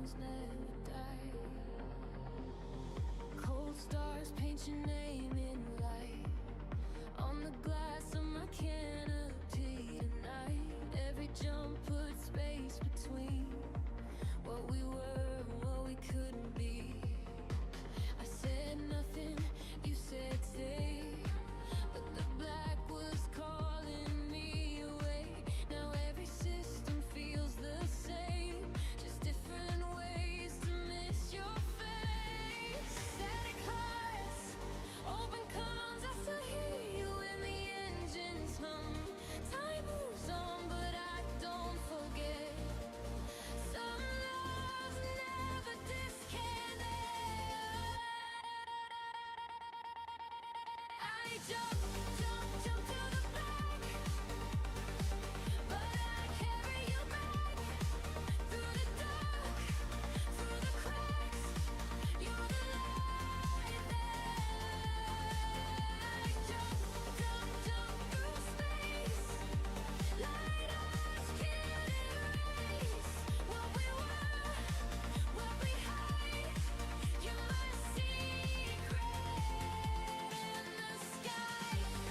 songs never die. Cold stars paint your name in light on the glass of my canopy tonight. Every jump puts space between what we were and what we couldn't be. I said nothing, you said stay, but the black was calling me away. Now every system feels the same, just different ways to miss your face. Static hearts, open comms, I still hear you when the engines hum. Time moves on, but I don't forget. Some loves never disconnect. I jump, jump, jump to the back, but I carry you back through the dark, through the cracks. You're the light that jump, jump, jump through space. Light us can't erase what we were, what we hide. You're my secret in the sky.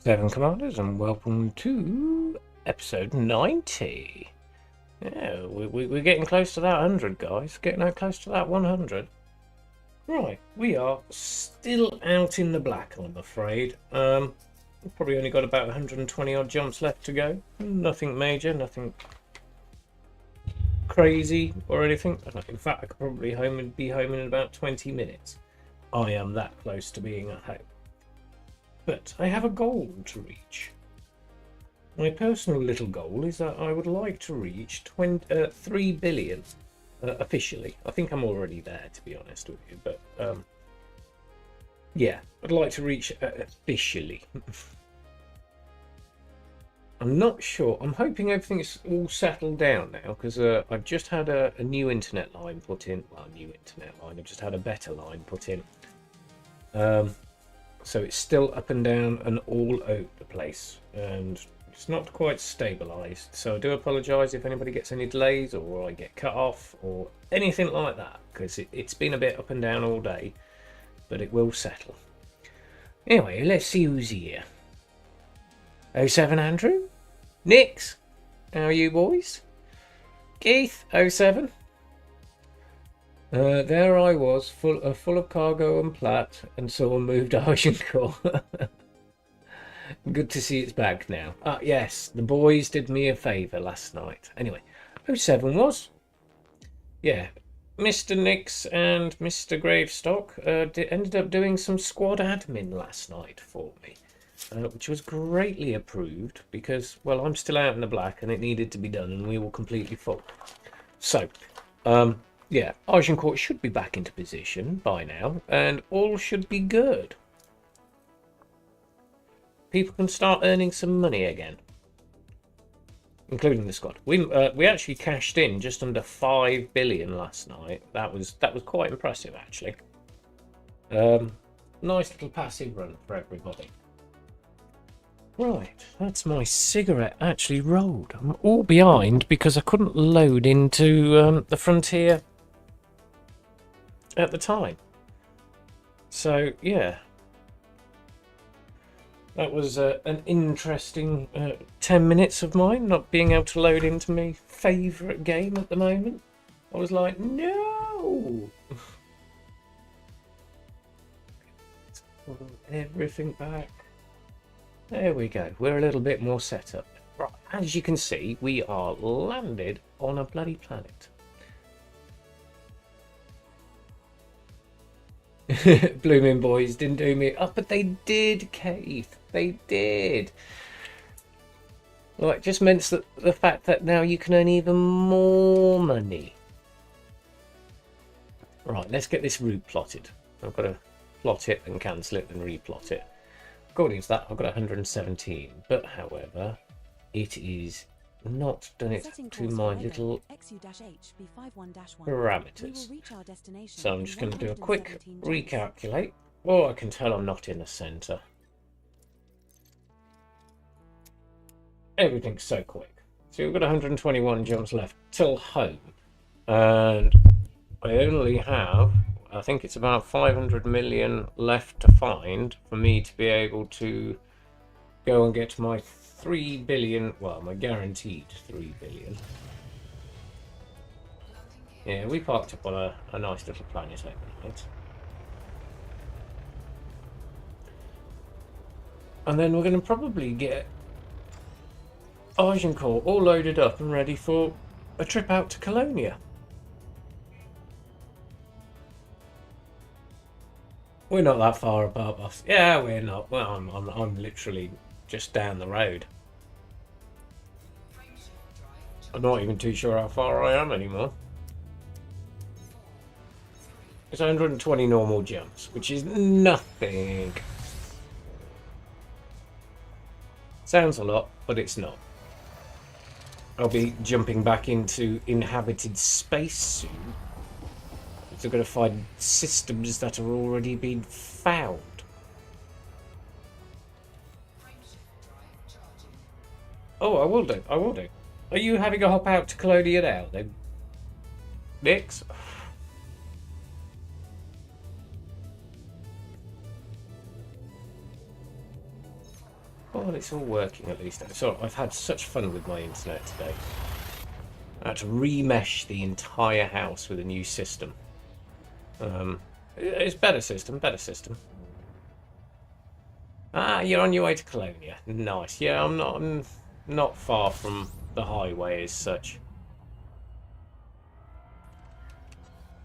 Seven Commanders, and welcome to episode 90. Yeah, we're getting close to that 100, guys. Getting out close to that 100. Right, we are still out in the black, I'm afraid. We've probably only got about 120 odd jumps left to go. Nothing major, nothing crazy or anything. In fact, I could probably be home in about 20 minutes. I am that close to being at home. But I have a goal to reach. My personal little goal is that I would like to reach 3 billion officially. I think I'm already there, to be honest with you. But yeah, I'd like to reach officially. I'm not sure. I'm hoping everything's all settled down now, because I've just had a new internet line put in. Well, a new internet line. I've just had a better line put in. So it's still up and down and all over the place, and it's not quite stabilised. So I do apologise if anybody gets any delays or I get cut off or anything like that, because it's been a bit up and down all day, but it will settle. Anyway, let's see who's here. 07 Andrew? Nix? How are you boys? Keith? 07? There I was, full of cargo and plat, and someone moved Agincourt. Good to see it's back now. Ah, yes, the boys did me a favour last night. Anyway, 07 was. Yeah, Mr. Nix and Mr. Gravestock ended up doing some squad admin last night for me, which was greatly approved because, well, I'm still out in the black and it needed to be done and we were completely full. So, yeah, Agincourt should be back into position by now, and all should be good. People can start earning some money again, including the squad. We actually cashed in just under 5 billion last night. That was quite impressive, actually. Nice little passive run for everybody. Right, that's my cigarette actually rolled. I'm all behind because I couldn't load into the Frontier at the time. So yeah, that was an interesting 10 minutes of mine not being able to load into my favourite game at the moment. I was like, no. Let's pull everything back. There we go. We're a little bit more set up. Right, as you can see, we are landed on a bloody planet. Blooming boys didn't do me. Oh, but they did, Keith. They did. Well, it just meant that the fact that now you can earn even more money. Right, let's get this route plotted. I've got to plot it and cancel it and replot it. According to that, I've got 117. But, however, it is not done it to my little parameters. So I'm just going to do a quick recalculate. Oh, I can tell I'm not in the centre. Everything's so quick. So we've got 121 jumps left till home. And I only have, I think it's about 500 million left to find for me to be able to go and get my 3 billion, well, my guaranteed 3 billion. Yeah, we parked up on a nice little planet overnight. And then we're going to probably get Agincourt all loaded up and ready for a trip out to Colonia. We're not that far apart, boss. Yeah, we're not. Well, I'm literally just down the road. I'm not even too sure how far I am anymore. It's 120 normal jumps, which is nothing. Sounds a lot, but it's not. I'll be jumping back into inhabited space soon. So I've got to find systems that are already being found. Oh, I will do. I will do. Are you having a hop out to Colonia now, then? Nix? well, it's all working at least. So I've had such fun with my internet today. I had to remesh the entire house with a new system. It's better system, better system. Ah, you're on your way to Colonia. Nice. Yeah, I'm not far from the highway as such.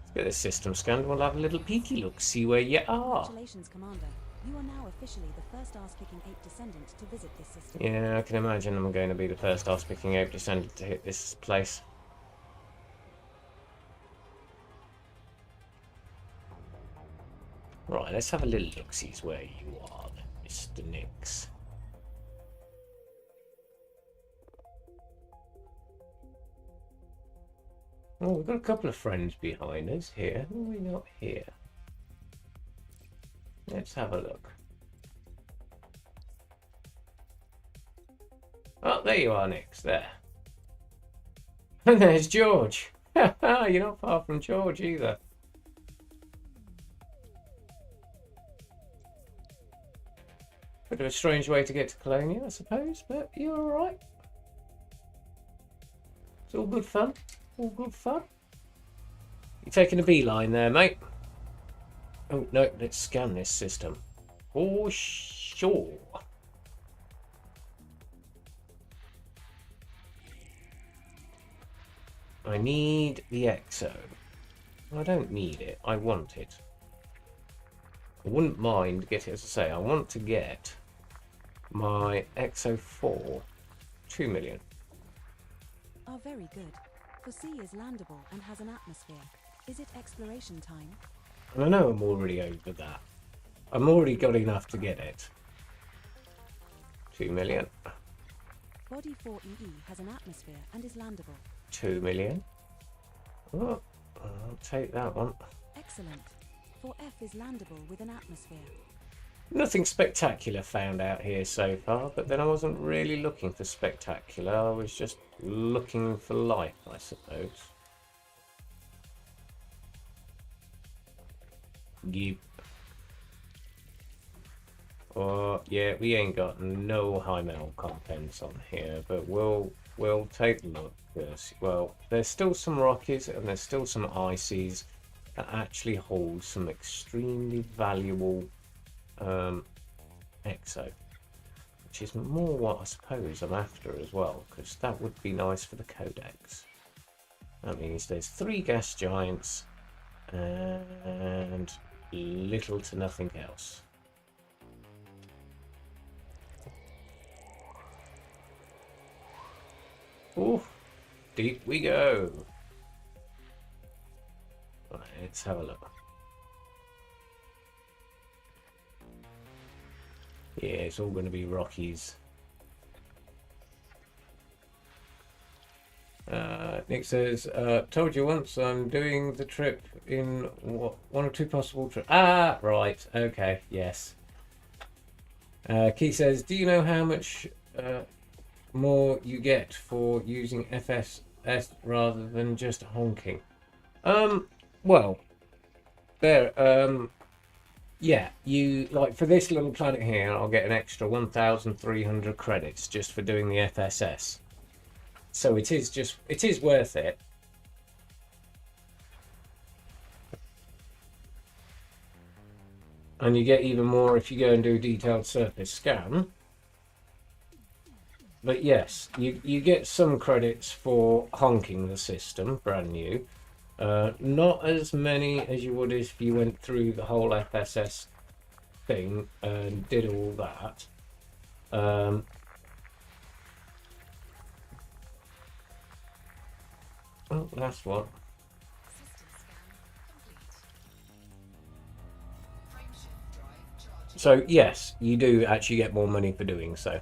Let's get this system scanned. We'll have a little peeky look, see where you are. Congratulations, Commander. You are now officially the first arse-kicking ape descendant to visit this system. Yeah, I can imagine I'm going to be the first arse-picking ape descendant to hit this place. Right, let's have a little look-see where you are, Mr. Nix. Oh, we've got a couple of friends behind us here. Why are we not here? Let's have a look. Oh, there you are, Nix. There. And there's George. You're not far from George either. Bit of a strange way to get to Colonia, I suppose, but you're alright. It's all good fun. All good fun. You're taking a beeline there, mate. Oh, no, let's scan this system. Oh, sure. I need the Exo. I don't need it. I want it. I wouldn't mind getting, as I say, I want to get my Exo 4. 2 million. Oh, very good. For C is landable and has an atmosphere. Is it exploration time? And I know I'm already over that. I'm already got enough to get it. 2 million. Body 4EE has an atmosphere and is landable. 2 million. Oh, I'll take that one. Excellent. 4F is landable with an atmosphere. Nothing spectacular found out here so far, but then I wasn't really looking for spectacular. I was just looking for life, I suppose. Yep. Oh, yeah, we ain't got no high metal contents on here, but we'll take a look. Yes. Well, there's still some Rockies and there's still some Ices that actually hold some extremely valuable Exo, which is more what I suppose I'm after as well, because that would be nice for the Codex. That means there's 3 gas giants and little to nothing else. Ooh, deep we go. Right, let's have a look. Yeah, it's all going to be Rockies. Nick says, told you once I'm doing the trip in one or two possible trips. Ah, right. Okay, yes. Key says, do you know how much more you get for using FSS rather than just honking? Well, there, yeah, you, like, for this little planet here, I'll get an extra 1,300 credits just for doing the FSS. So it is worth it. And you get even more if you go and do a detailed surface scan. But yes, you get some credits for honking the system, brand new. Not as many as you would if you went through the whole FSS thing and did all that. Oh, last one. So yes, you do actually get more money for doing so.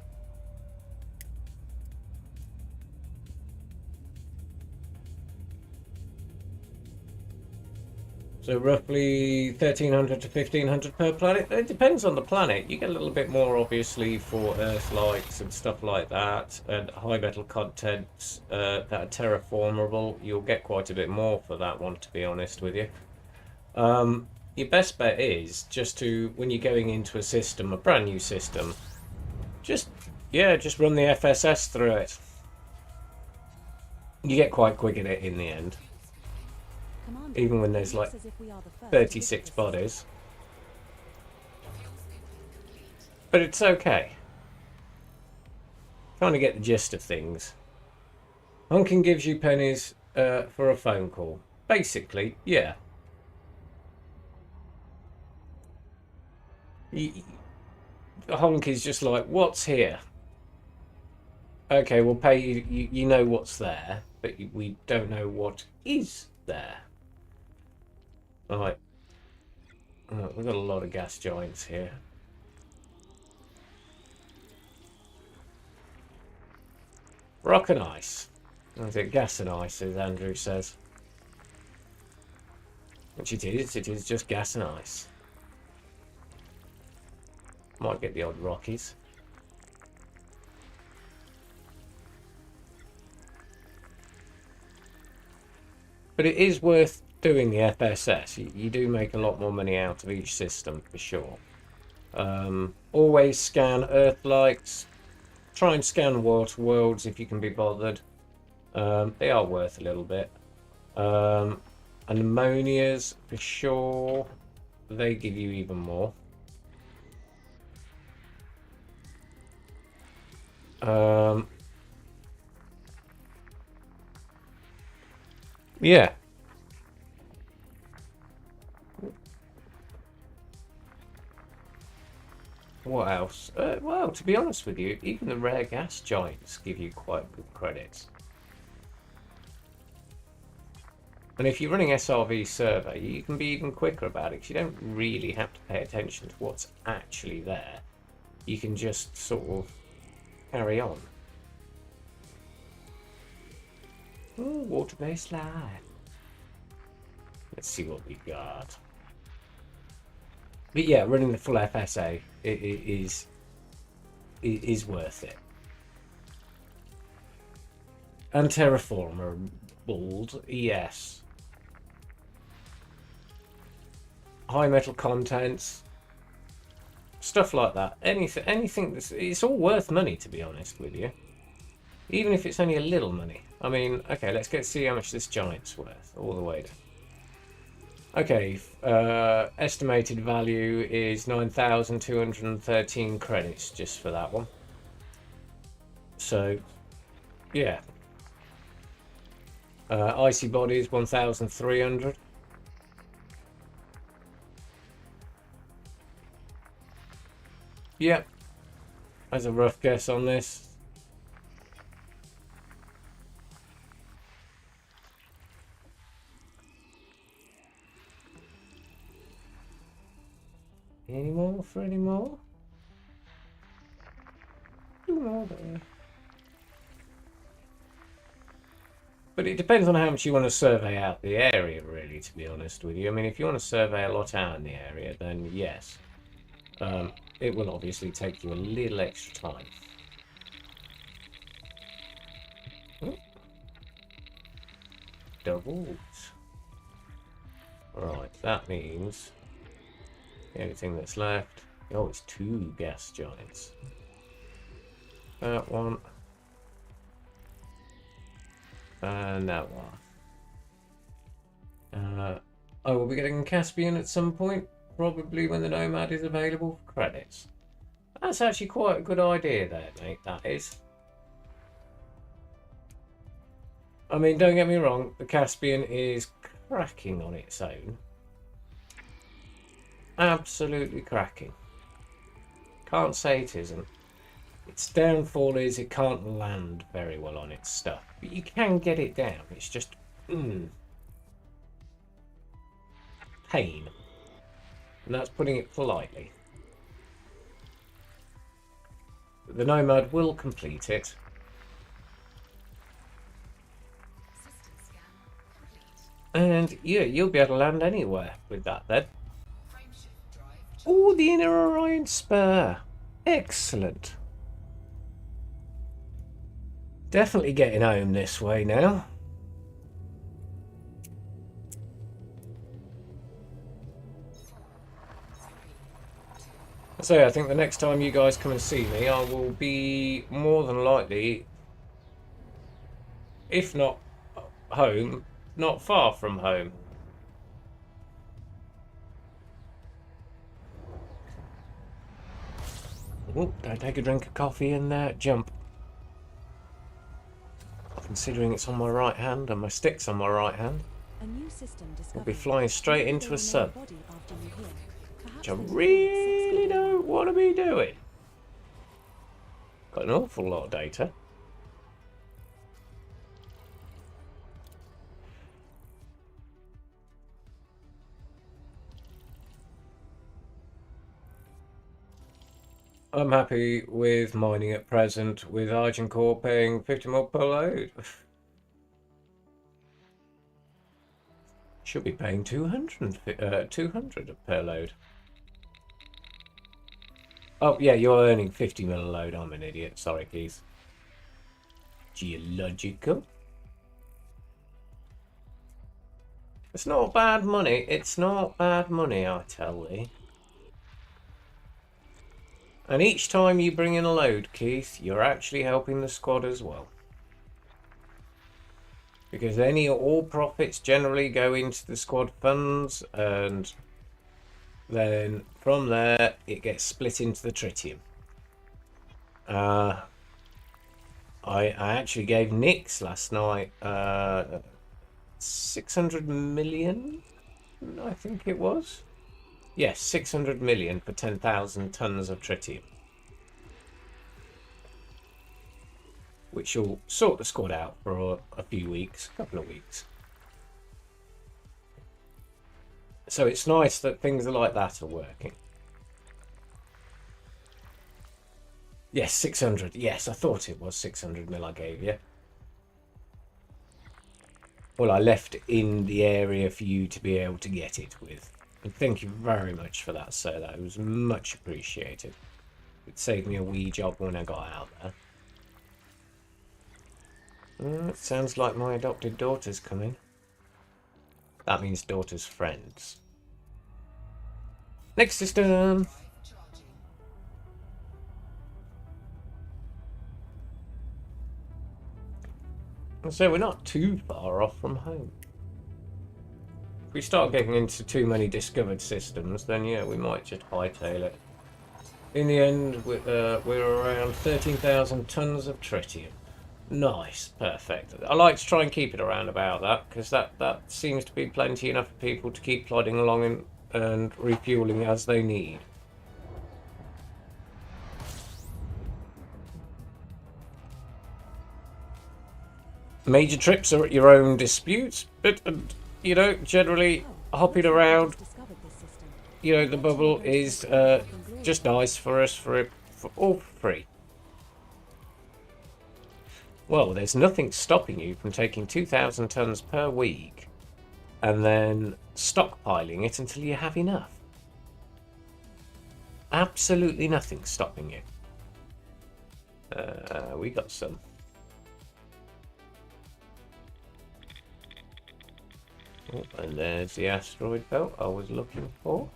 So roughly 1,300 to 1,500 per planet. It depends on the planet. You get a little bit more, obviously, for Earth-likes and stuff like that, and high metal contents that are terraformable. You'll get quite a bit more for that one, to be honest with you. Your best bet is just to, when you're going into a system, a brand new system, just Yeah, just run the FSS through it. You get quite quick at it in the end. Commander, Even when it there's looks like as if we are the first to visit 36 this system. bodies. But it's okay. Trying to get the gist of things. Honking gives you pennies for a phone call. Basically, yeah. Honk is just like, what's here? Okay, we'll pay you. You know what's there, but we don't know what is there. Right. We've got a lot of gas giants here. Rock and ice. Is it gas and ice, as Andrew says? Which it is just gas and ice. Might get the odd Rockies. But it is worth doing the FSS. You do make a lot more money out of each system, for sure. Always scan Earth lights. Try and scan water worlds if you can be bothered. They are worth a little bit. Ammonias, for sure. They give you even more. Yeah. What else? Well, to be honest with you, even the rare gas giants give you quite good credits. And if you're running SRV survey, you can be even quicker about it, because you don't really have to pay attention to what's actually there. You can just sort of carry on. Ooh, water-based life. Let's see what we got. But yeah, running the full FSA is worth it. And terraformer bald, yes. High metal contents, stuff like that. Anything that's, it's all worth money, to be honest with you. Even if it's only a little money. I mean, okay, let's see how much this giant's worth all the way down. Okay, estimated value is 9,213 credits just for that one. So, yeah. Icy bodies, 1,300. Yep. As a rough guess on this. Any more for any more? Two more there. But it depends on how much you want to survey out the area, really, to be honest with you. I mean, if you want to survey a lot out in the area, then yes. It will obviously take you a little extra time. Oh. Doubles. Right, that means the only thing that's left... Oh, it's 2 gas giants. That one. And that one. I will be getting Caspian at some point, probably when the Nomad is available for credits. That's actually quite a good idea there, mate, that is. I mean, don't get me wrong, the Caspian is cracking on its own. Absolutely cracking. Can't say it isn't. Its downfall is it can't land very well on its stuff. But you can get it down. It's just... pain. And that's putting it politely. But the Nomad will complete it. And yeah, you'll be able to land anywhere with that then. Oh, the inner Orion spur. Excellent. Definitely getting home this way now. say, I think the next time you guys come and see me, I will be more than likely, if not home, not far from home. Oh, don't take a drink of coffee and jump. Considering it's on my right hand and my stick's on my right hand, A new system we'll be discovered. flying straight Maybe into they a will name sun, body after you here. Perhaps which I they will call it really 6 don't want to be doing. Got an awful lot of data. I'm happy with mining at present, with Argent Core paying 50 mil per load. Should be paying 200 per load. Oh, yeah, you're earning 50 mil a load. I'm an idiot. Sorry, Keith. Geological. It's not bad money. It's not bad money, I tell thee. And each time you bring in a load, Keith, you're actually helping the squad as well. Because all profits generally go into the squad funds, and then from there it gets split into the tritium. I actually gave Nix last night 600 million, I think it was. Yes, 600 million for 10,000 tons of tritium. Which will sort the squad out for a few weeks, a couple of weeks. So it's nice that things like that are working. Yes, 600. Yes, I thought it was 600 mil I gave you. Well, I left in the area for you to be able to get it with. And thank you very much for that, sir. That was much appreciated. It saved me a wee job when I got out there. It sounds like my adopted daughter's coming. That means daughter's friends. Next system. So we're not too far off from home. If we start getting into too many discovered systems, then yeah, we might just hightail it. In the end, we're around 13,000 tons of tritium. Nice, perfect. I like to try and keep it around about that, because that seems to be plenty enough for people to keep plodding along and refueling as they need. Major trips are at your own dispute, but you know, generally hopping around, you know, the bubble is just nice for us for all free. Well, there's nothing stopping you from taking 2,000 tons per week and then stockpiling it until you have enough. Absolutely nothing stopping you. We got some. Oh, and there's the asteroid belt I was looking for.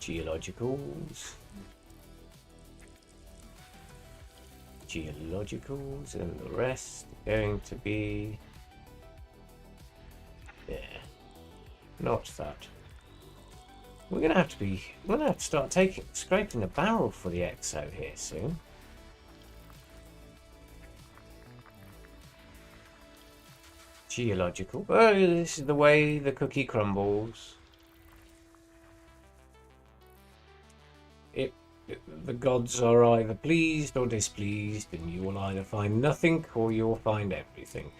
Geologicals. Geologicals, and the rest going to be not that. We're gonna have to start scraping the barrel for the exo here soon. Geological. Oh, this is the way the cookie crumbles. The gods are either pleased or displeased, and you will either find nothing or you'll find everything.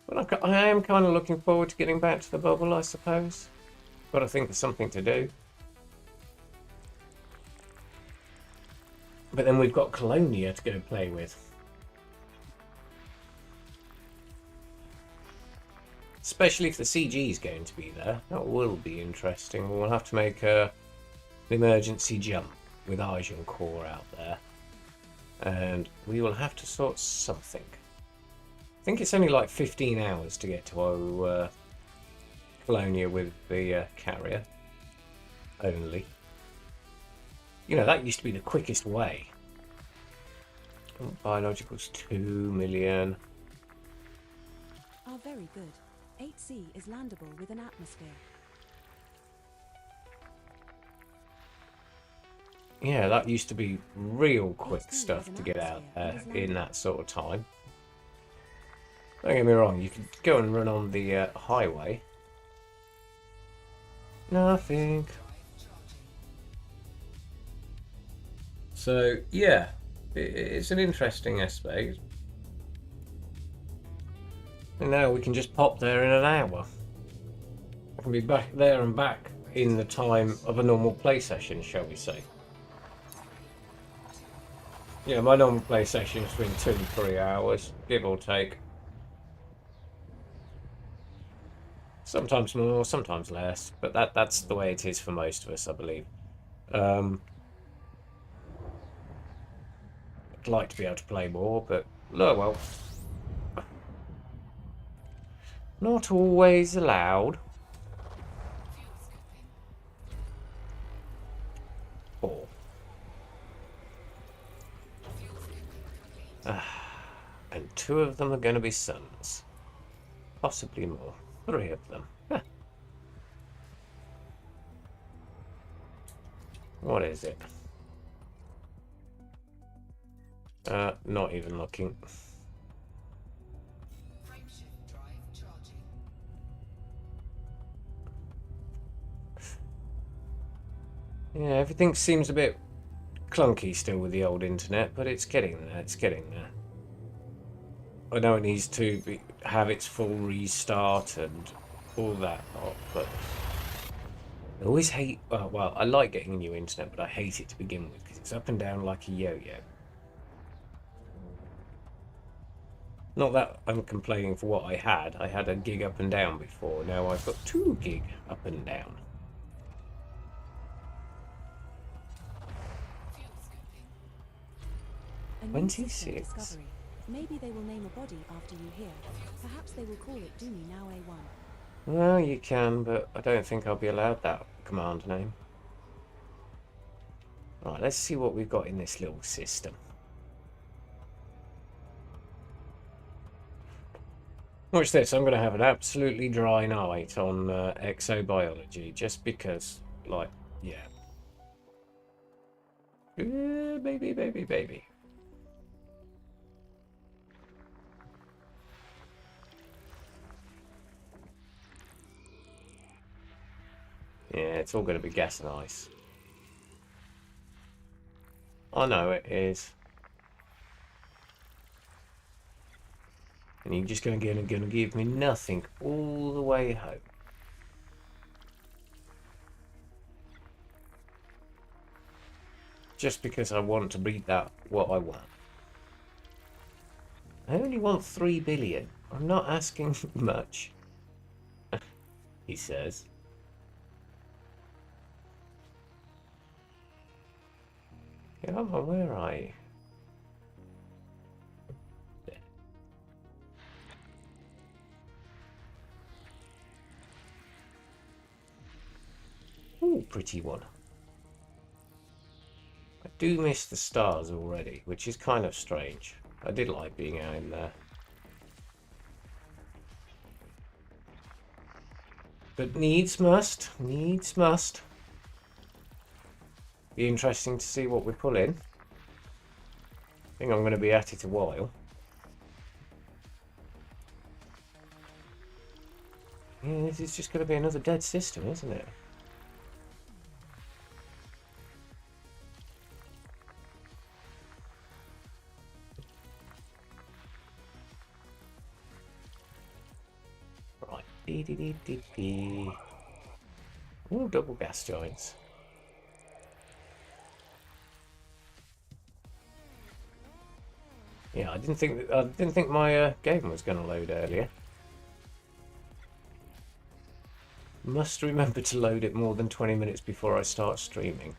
But I am kind of looking forward to getting back to the bubble, I suppose. Got to think of something to do. But then we've got Colonia to go play with. Especially if the CG is going to be there. That will be interesting. We'll have to make an emergency jump with Argent Core out there. And we will have to sort something. I think it's only like 15 hours to get to Colonia with the carrier only. You know, that used to be the quickest way. Biologicals 2 million. Are very good. 8C is landable with an atmosphere. Yeah, that used to be real quick 8C stuff has an to get out atmosphere and there is in landable. that sort of time. Don't get me wrong, you could go and run on the highway. Nothing. So, yeah, it's an interesting aspect. And now we can just pop there in an hour. I can be back there and back in the time of a normal play session, shall we say. Yeah, my normal play session is between 2 and 3 hours, give or take. Sometimes more, sometimes less, but that's the way it is for most of us, I believe. I'd like to be able to play more, but oh well. Not always allowed. Four. And 2 of them are going to be sons. Possibly more. 3 of them. What is it? Not even looking. Yeah, everything seems a bit clunky still with the old internet, but it's getting there, it's getting there. I know it needs to have its full restart and all that lot, but I always hate, well, I like getting a new internet, but I hate it to begin with, because it's up and down like a yo-yo. Not that I'm complaining for what I had a gig up and down before, now I've got 2 gig up and down. A new 26. system discovery. Maybe they will name a body after you here. Perhaps they will call it Doomy Now A1. Well, you can, but I don't think I'll be allowed that command name. Right, let's see what we've got in this little system. Watch this, I'm going to have an absolutely dry night on Exobiology, just because, like, yeah. Baby, baby, baby. Yeah, it's all going to be gas and ice. I know it is. And you're just going to give me nothing all the way home. Just because I want to read that what I want. I only want 3 billion. I'm not asking much. He says. Come on, where are you? There. Ooh, pretty one. I do miss the stars already, which is kind of strange. I did like being out in there. But needs must. Needs must. Be interesting to see what we pull in. I think I'm going to be at it a while. Yeah, this is just going to be another dead system, isn't it? Right. Ooh, double gas joints. Yeah, I didn't think my game was going to load earlier. Must remember to load it more than 20 minutes before I start streaming.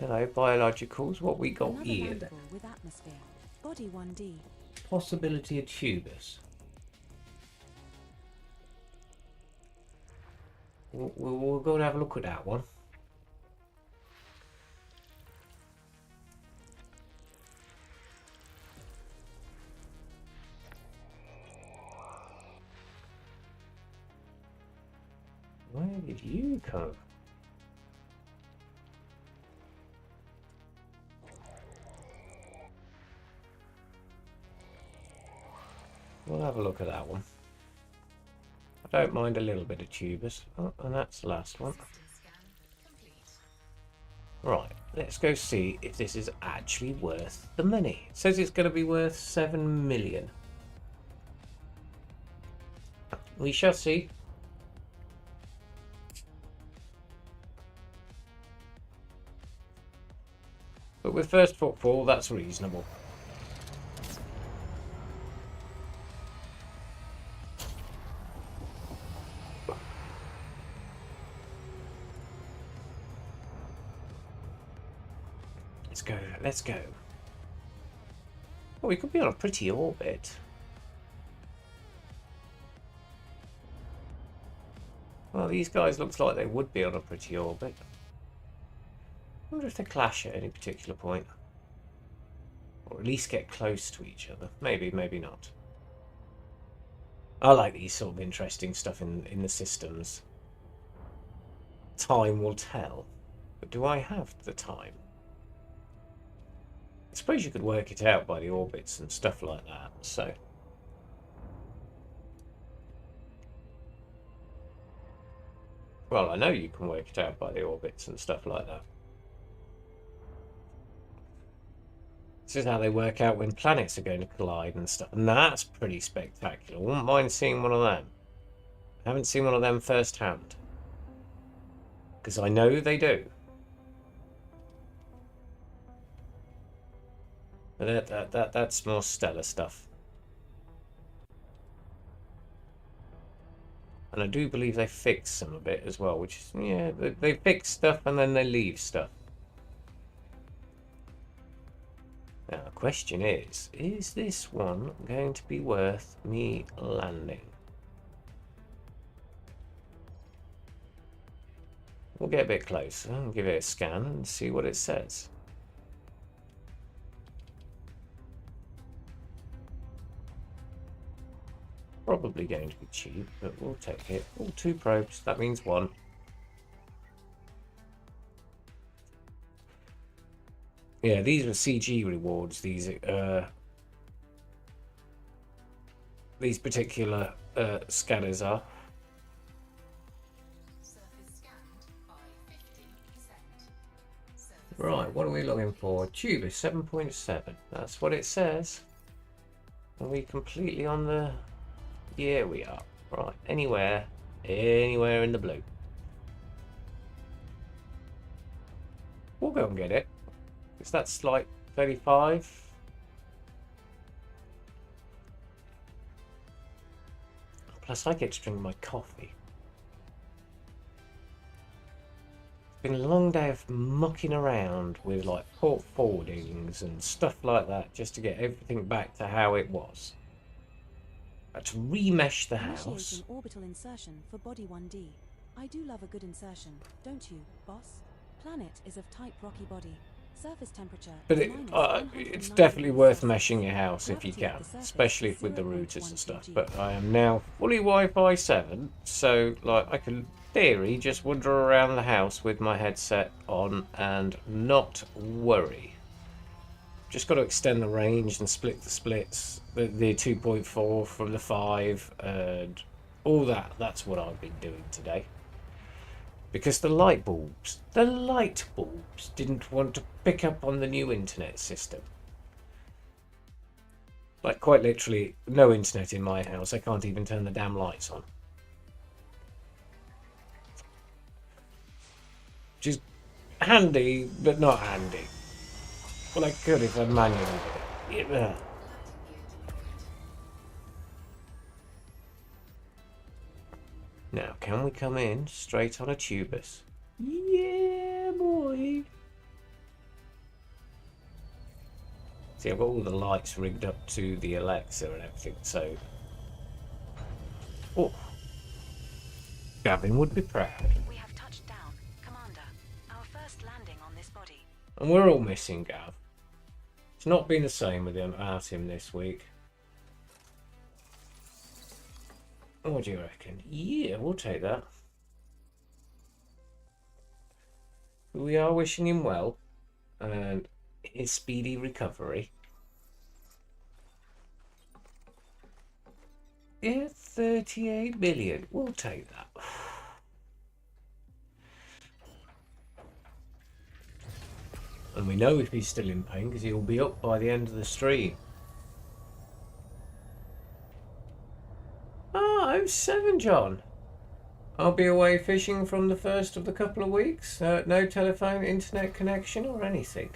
Hello, biologicals. What we got Another here? landable with atmosphere. Body 1D. possibility of tubers. We'll go and have a look at that one. Where did you come? We'll have a look at that one. I don't mind a little bit of tubers. Oh, and that's the last one. Right, let's go see if this is actually worth the money. It says it's going to be worth 7 million. We shall see. But with first footfall, that's reasonable. Let's go. Well, we could be on a pretty orbit. Well, these guys looks like they would be on a pretty orbit. I wonder if they clash at any particular point. Or at least get close to each other. Maybe, maybe not. I like these sort of interesting stuff in the systems. Time will tell. But do I have the time? I suppose you could work it out by the orbits and stuff like that, so... Well, I know you can work it out by the orbits and stuff like that. This is how they work out when planets are going to collide and stuff, and that's pretty spectacular. I wouldn't mind seeing one of them. I haven't seen one of them firsthand. Because I know they do. That's more stellar stuff. And I do believe they fix some of it as well, which is, yeah, they fix stuff and then they leave stuff. Now, the question is this one going to be worth me landing? We'll get a bit closer and give it a scan and see what it says. Probably going to be cheap, but we'll take it. Oh, 2 probes, that means 1. Yeah, these are CG rewards, these particular scanners are. Right, what are we looking for? Tube is 7.7. That's what it says. Are we completely on the... Yeah, we are. Right, anywhere in the blue. We'll go and get it. Because that's like 35. Plus, I get to drink my coffee. It's been a long day of mucking around with like port forwardings and stuff like that just to get everything back to how it was. To remesh the house. Initiating orbital insertion for body 1D. I do love a good insertion, don't you, boss? Planet is of type rocky body. Surface temperature. But it's definitely worth meshing your house if you can, especially with the routers and stuff. But I am now fully Wi-Fi 7, so like I can, in theory, just wander around the house with my headset on and not worry. Just got to extend the range and split the splits, the 2.4 from the 5, and all that. That's what I've been doing today. Because the light bulbs didn't want to pick up on the new internet system. Like, quite literally, no internet in my house. I can't even turn the damn lights on. Which is handy, but not handy. Well, I could if I manually did it. Yeah. Now, can we come in straight on a tubus? Yeah, boy. See, I've got all the lights rigged up to the Alexa and everything, so... Oh. Gavin would be proud. We have touched down. Commander, our first landing on this body. And we're all missing Gav. It's not been the same without him this week. What do you reckon? Yeah, we'll take that. We are wishing him well and his speedy recovery. Yeah, 38 million. We'll take that. And we know if he's still in pain because he'll be up by the end of the stream. Ah, 07, John. I'll be away fishing from the first of the couple of weeks. No telephone, internet connection or anything.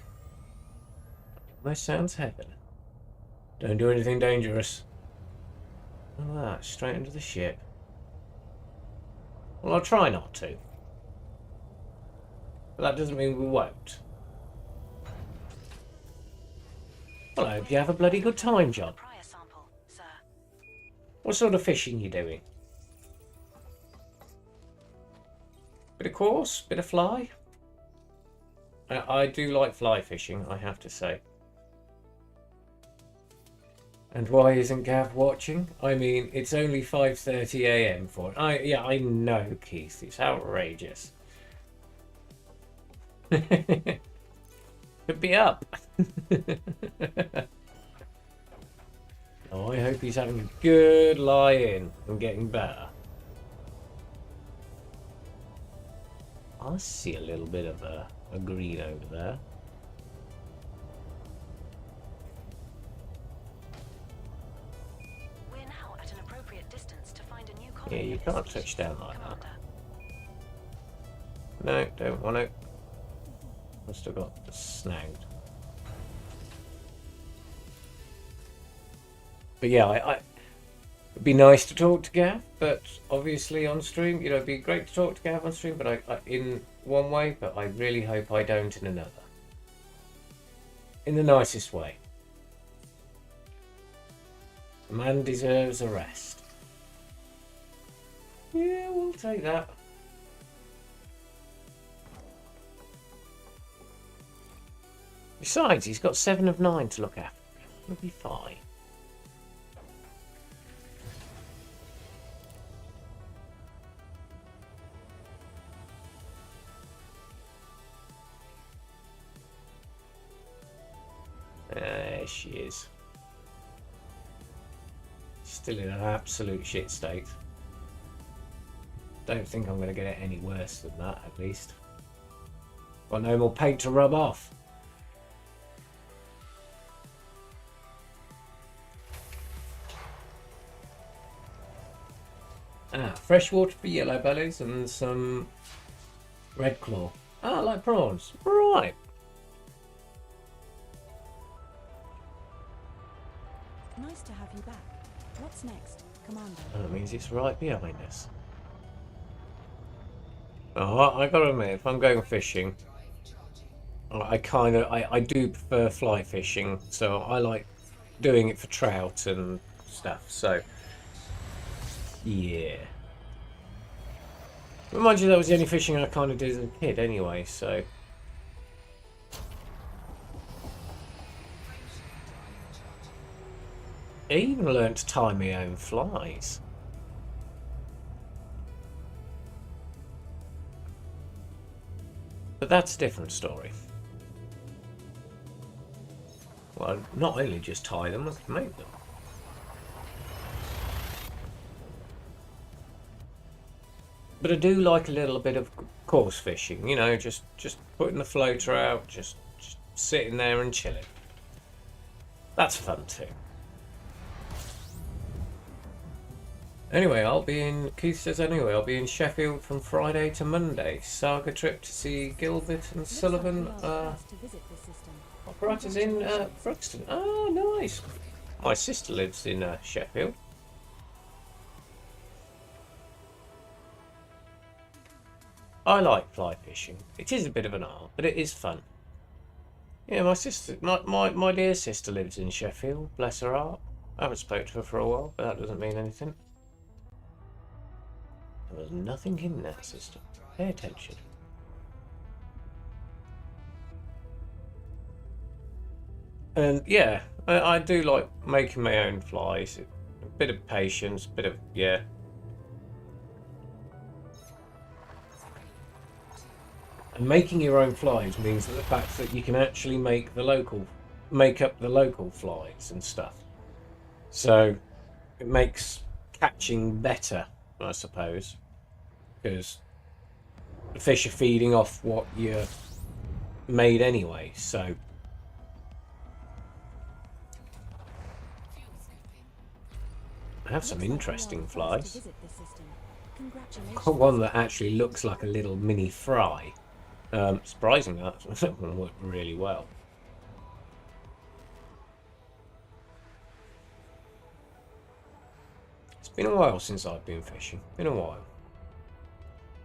That sounds heaven. Don't do anything dangerous. Look at that, straight into the ship. Well, I'll try not to. But that doesn't mean we won't. Well, I hope you have a bloody good time, John. What sort of fishing you doing? Bit of course, bit of fly. I do like fly fishing, I have to say. And why isn't Gav watching? I mean, it's only 5:30 AM for it. Yeah, I know, Keith. It's outrageous. Could be up. Oh, I hope he's having a good lie-in and getting better. I see a little bit of a green over there. We're now at an appropriate distance to find a new colony. Yeah, you of can't this touch species, down like Commander. that. No, don't want to. I've still got snagged. But yeah, it'd be nice to talk to Gav, but obviously on stream, you know, it'd be great to talk to Gav on stream, but I in one way, but I really hope I don't in another. In the nicest way. The man deserves a rest. Yeah, we'll take that. Besides, he's got 7 of 9 to look after. He'll be fine. There she is. Still in an absolute shit state. Don't think I'm going to get it any worse than that, at least. Got no more paint to rub off. Freshwater for yellow bellies and some red claw. Ah, like prawns. Right. Nice to have you back. What's next, Commander? That means it's right behind us. Oh, I gotta admit, if I'm going fishing, I do prefer fly fishing, so I like doing it for trout and stuff, so yeah. But mind you, that was the only fishing I kind of did as a kid anyway, so. I even learnt to tie my own flies. But that's a different story. Well, not only just tie them, I can make them. But I do like a little bit of course fishing, you know, just putting the floater out, just sitting there and chilling. That's fun too. Anyway, Keith says anyway, I'll be in Sheffield from Friday to Monday. Saga trip to see Gilbert and Sullivan, operators in Brookston. Oh, nice. My sister lives in Sheffield. I like fly fishing. It is a bit of an art, but it is fun. Yeah, my sister, my dear sister lives in Sheffield, bless her heart. I haven't spoken to her for a while, but that doesn't mean anything. There was nothing in that, sister. Pay attention. And yeah, I do like making my own flies. A bit of patience, a bit of, yeah. And making your own flies means that the fact that you can actually make up the local flies and stuff. So it makes catching better, I suppose, because the fish are feeding off what you made anyway. So I have some interesting flies. Got one that actually looks like a little mini fry. Surprisingly, that one worked really well. It's been a while since I've been fishing. Been a while.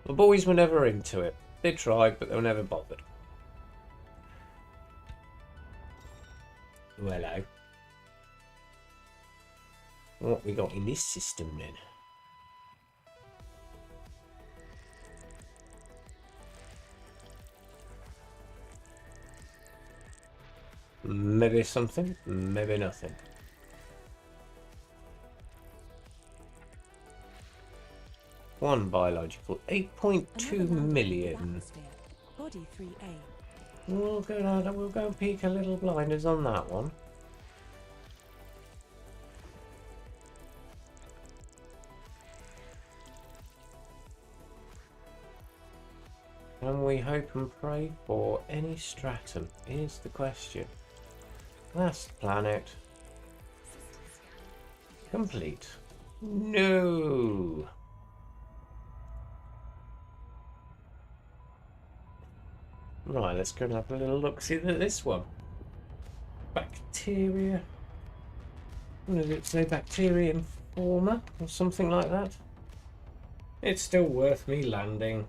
The boys were never into it. They tried, but they were never bothered. Well, hello. What we got in this system then? Maybe something, maybe nothing. One biological, 8.2 million. Body 3A. We'll go and peek a little blinders on that one. And we hope and pray for any stratum, is the question. Last planet. Complete. No. Right, let's go and have a little look. See this one. Bacteria. What did it say? Bacterium former or something like that? It's still worth me landing.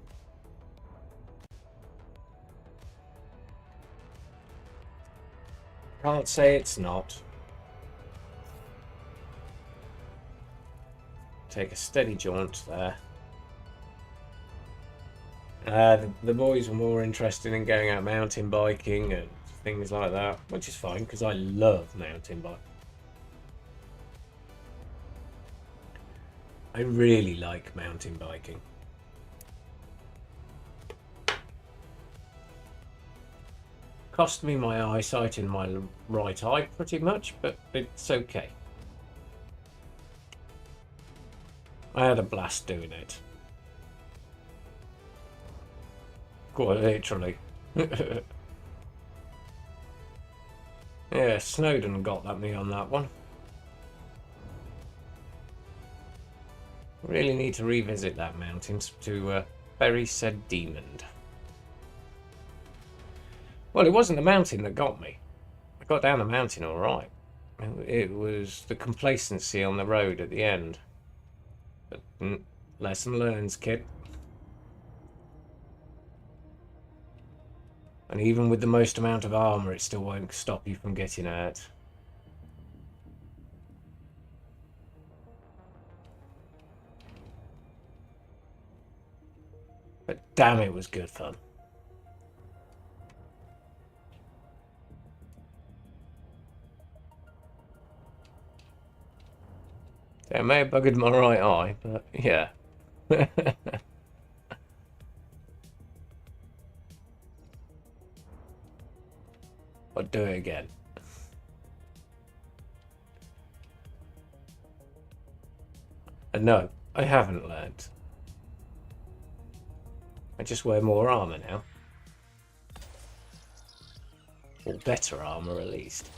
Can't say it's not. Take a steady jaunt there. The boys were more interested in going out mountain biking and things like that, which is fine because I love mountain biking. I really like mountain biking. Cost me my eyesight in my right eye pretty much, but it's okay. I had a blast doing it. Quite literally. Yeah, Snowden got me on that one. Really need to revisit that mountain to bury said demon. Well, it wasn't the mountain that got me. I got down the mountain all right. It was the complacency on the road at the end. But lesson learned, kid. And even with the most amount of armor, it still won't stop you from getting out. But damn, it was good fun. It may have buggered my right eye, but yeah. I'd do it again. And no, I haven't learned. I just wear more armor now. Or better armor, at least.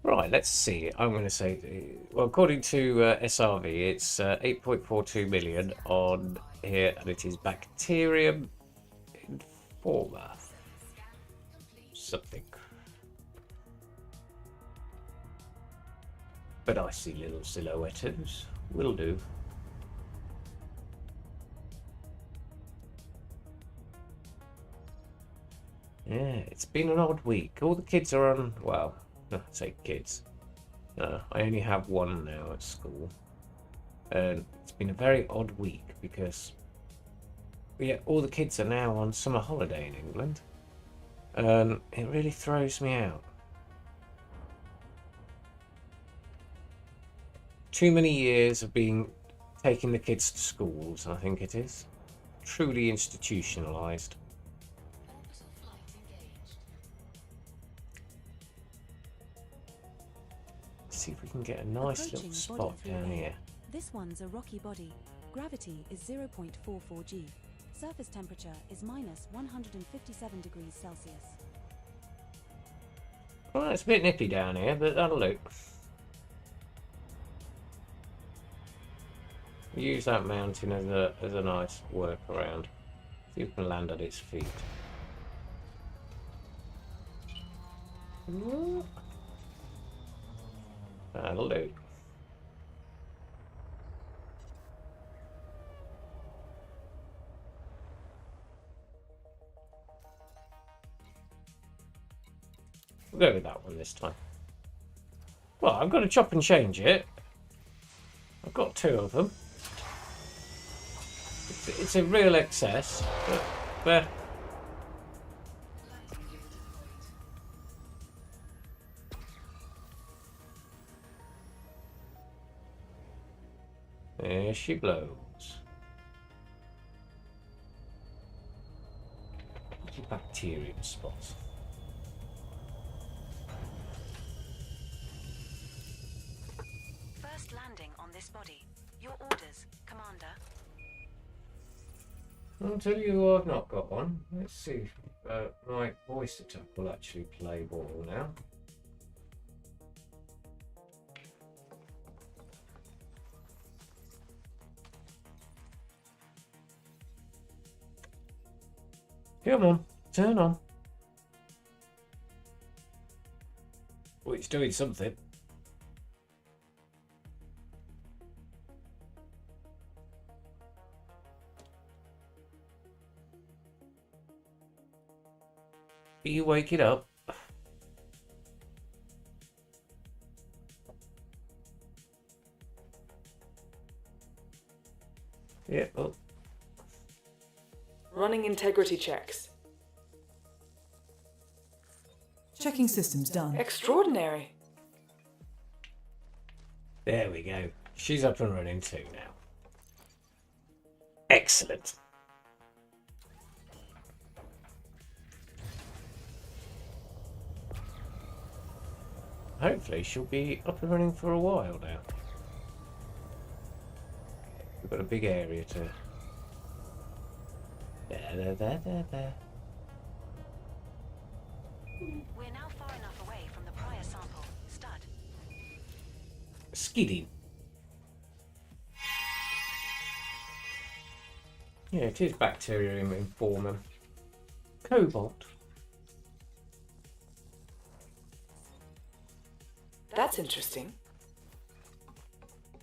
Right, let's see. I'm going to say, well, according to SRV, it's 8.42 million on here, and it is Bacterium Informa. Something. But I see little silhouettes. Will do. Yeah, it's been an odd week. All the kids are on, well, I say kids. I only have one now at school. And it's been a very odd week because all the kids are now on summer holiday in England. And it really throws me out. Too many years of taking the kids to schools, I think it is. Truly institutionalised. See if we can get a nice little spot down here. This one's a rocky body. Gravity is 0.44 g. Surface temperature is minus 157 degrees Celsius. Well, it's a bit nippy down here, but that'll do. Use that mountain as a nice workaround. See if we can land at its feet. That'll do. We'll go with that one this time. Well, I've got to chop and change it. I've got two of them. It's a real excess, but there she blows. Little bacterium spots. First landing on this body. Your orders, Commander. I'll tell you who I've not got one. Let's see if my voice attack will actually play ball now. Come on, turn on. Well, it's doing something. You wake it up. Yeah, well. Running integrity checks. Checking systems done. Extraordinary. There we go. She's up and running too now. Excellent. Hopefully she'll be up and running for a while now. We've got a big area to... There. We're now far enough away from the prior sample. Stud. Skidding. Yeah, it is bacterium informum. Cobalt. That's interesting.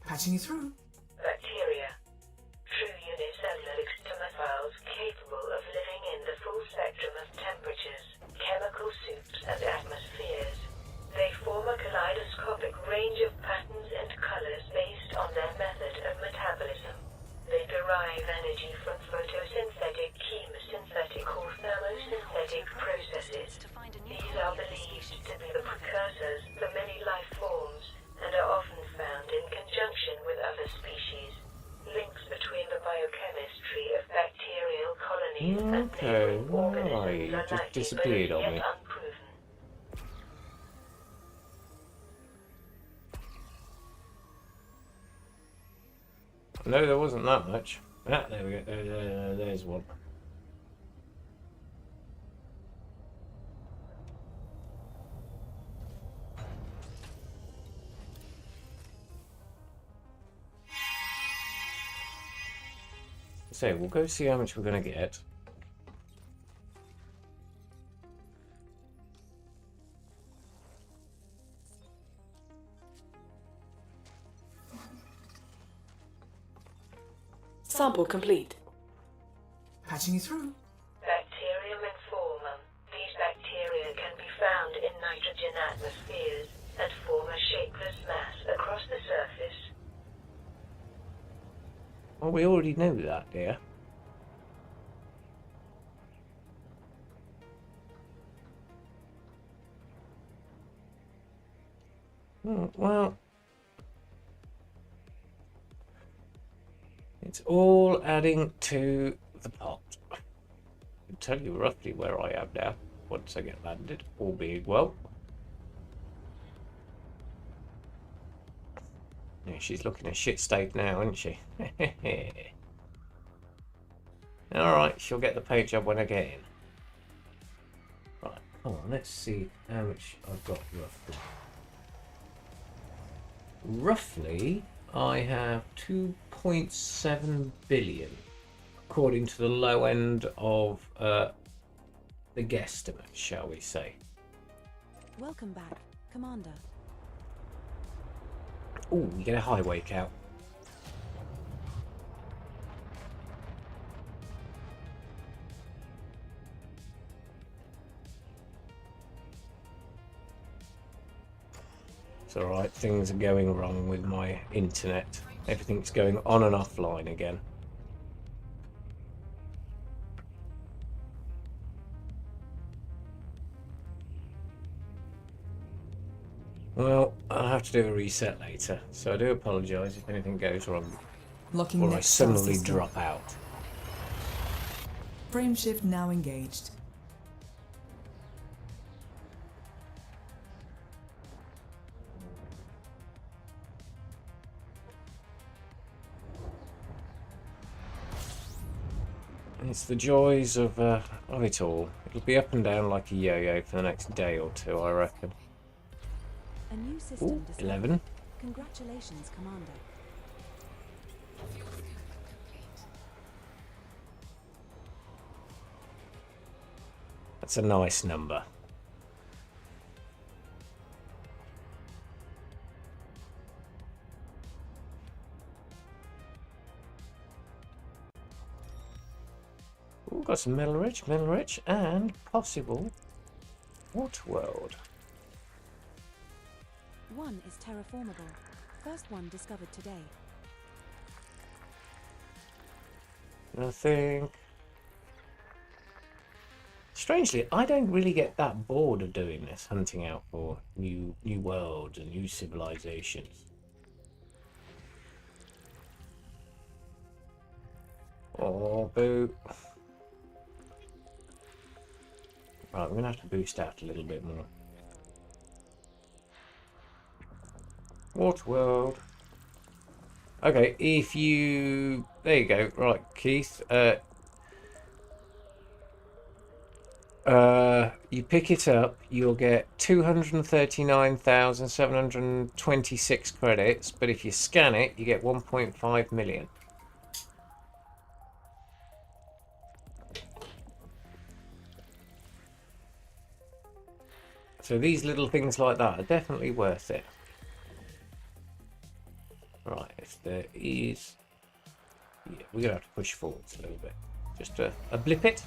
Patching you through. Bacteria. True unicellular extremophiles capable of living in the full spectrum of temperatures, chemical soups and atmospheres. They form a kaleidoscopic range of patterns and colors based on their method of metabolism. They derive energy from photosynthetic, chemosynthetic or thermosynthetic processes. These are believed to be the precursors for many life forms and are often found in conjunction with other species. Links between the biochemistry of bacterial colonies and neighboring organisms you are just likely disappeared but on as me. yet unproven. No, there wasn't that much. Ah, there we go. There's one. So we'll go see how much we're going to get. Sample complete. Patching you through. Bacterium informum. These bacteria can be found in nitrogen atmospheres and form a shapeless mass across the surface. Well, we already knew that, dear. Well, it's all adding to the pot. I'll tell you roughly where I am now once I get landed, all being well. Yeah, she's looking a shit state now, isn't she? Alright, she'll get the paint job when I get in. Right, come on, let's see how much I've got roughly. Roughly, I have 2.7 billion, according to the low end of the guesstimate, shall we say. Welcome back, Commander. Oh, we get a highway cow. It's alright, things are going wrong with my internet. Everything's going on and offline again. Well, I'll have to do a reset later, so I do apologise if anything goes wrong Locking or I next star suddenly system. drop out. Frame shift now engaged. It's the joys of it all. It'll be up and down like a yo-yo for the next day or two, I reckon. A new system Ooh, discovered. 11. Congratulations, Commander. That's a nice number. Ooh, got some mineral rich, and possible water world. One is terraformable. First one discovered today. Nothing. Strangely, I don't really get that bored of doing this, hunting out for new worlds and new civilizations. Oh, boo. Right, I'm going to have to boost out a little bit more. Water world. Okay, if you... There you go. Right, Keith. You pick it up, you'll get 239,726 credits, but if you scan it, you get 1.5 million. So these little things like that are definitely worth it. Right, if there is... Yeah, we're going to have to push forwards a little bit. Just a blip it.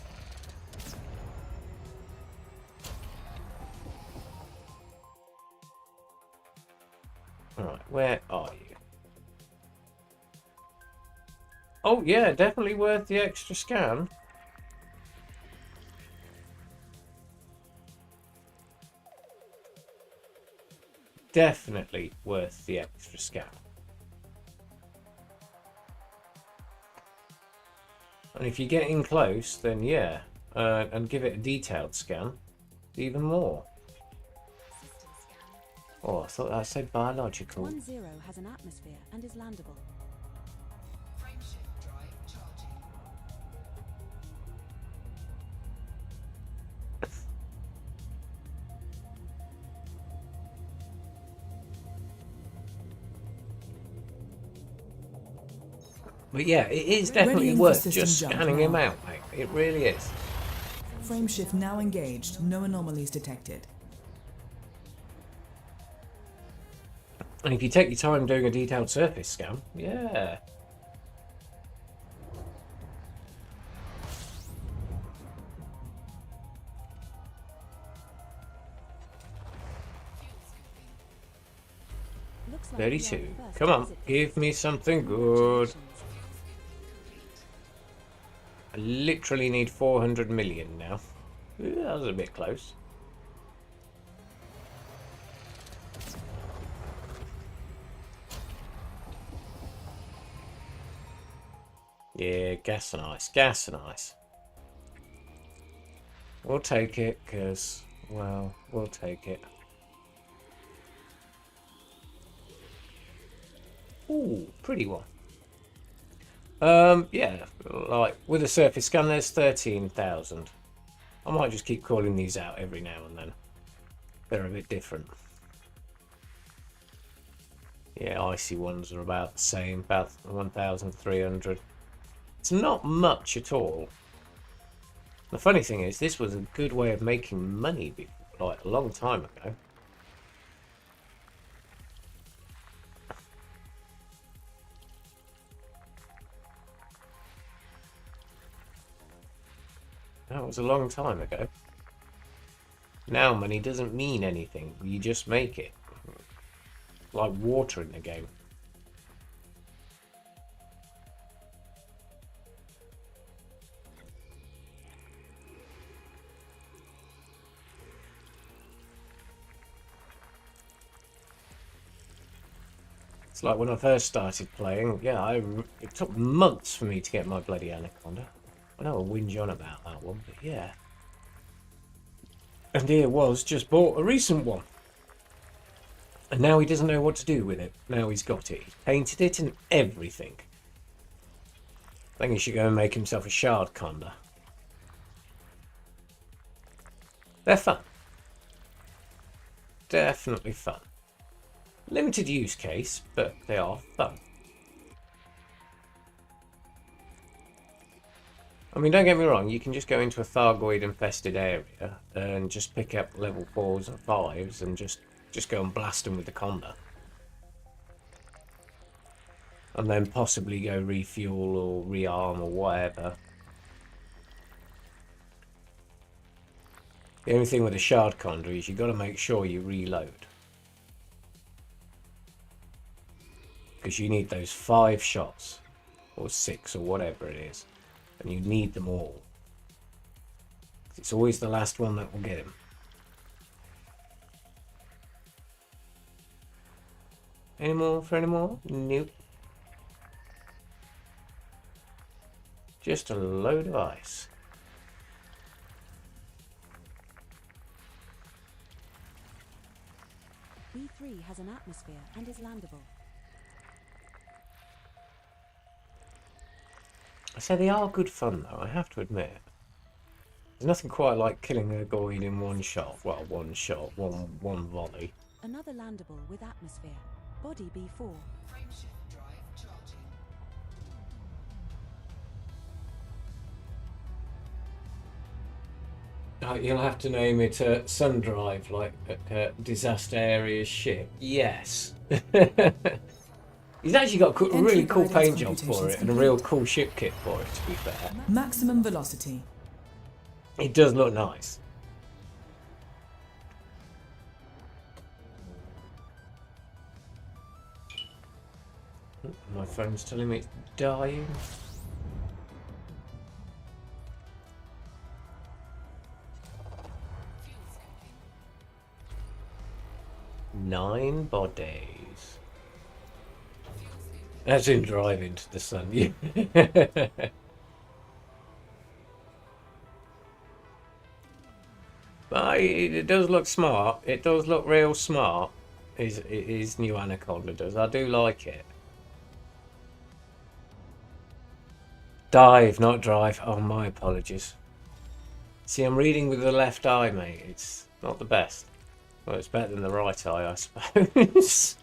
Alright, where are you? Oh yeah, definitely worth the extra scan. Definitely worth the extra scan. And if you get in close, then yeah, and give it a detailed scan, even more. Oh, I thought that said biological. 1-0 has an atmosphere and is landable. Frameshift drive charging. But yeah, it is Ready definitely in for worth system just jump scanning now. him out, mate. It really is. Frame shift now engaged. No anomalies detected. And if you take your time doing a detailed surface scan, yeah. like we are the 32. first Come to on, visit this give me system. something good. Congratulations. I literally need 400 million now. Ooh, that was a bit close. Yeah, gas and ice, gas and ice. We'll take it, because, well, we'll take it. Ooh, pretty one. Yeah, like, with a surface scan, there's 13,000. I might just keep calling these out every now and then. They're a bit different. Yeah, icy ones are about the same, about 1,300. It's not much at all. The funny thing is, this was a good way of making money, like, a long time ago. That was a long time ago. Now money doesn't mean anything. You just make it. Like water in the game. It's like when I first started playing, yeah, it took months for me to get my bloody anaconda. I know I whinge on about that one, but yeah. And here was, just bought a recent one. And now he doesn't know what to do with it. Now he's got it. He's painted it and everything. I think he should go and make himself a shard conda. They're fun. Definitely fun. Limited use case, but they are fun. I mean, don't get me wrong, you can just go into a Thargoid infested area and just pick up level 4s and 5s and just go and blast them with the conda. And then possibly go refuel or rearm or whatever. The only thing with a shard conda is you've got to make sure you reload. Because you need those 5 shots, or 6 or whatever it is. And you need them all. It's always the last one that will get him. Any more for any more? Nope. Just a load of ice. B3 has an atmosphere and is landable. I say they are good fun though, I have to admit. There's nothing quite like killing a Goid in one shot. Well, one shot, one volley. Another landable with atmosphere. Body B4. Frameshift drive charging. You'll have to name it Sun Drive, like Disaster Area ship. Yes. He's actually got a really cool paint job for it and a real cool ship kit for it, to be fair. Maximum velocity. It does look nice. My phone's telling me it's dying. Nine bodies. As in drive into the sun. But it does look smart. It does look real smart. His new Anaconda does. I do like it. Dive, not drive. Oh, my apologies. See, I'm reading with the left eye, mate. It's not the best. Well, it's better than the right eye, I suppose.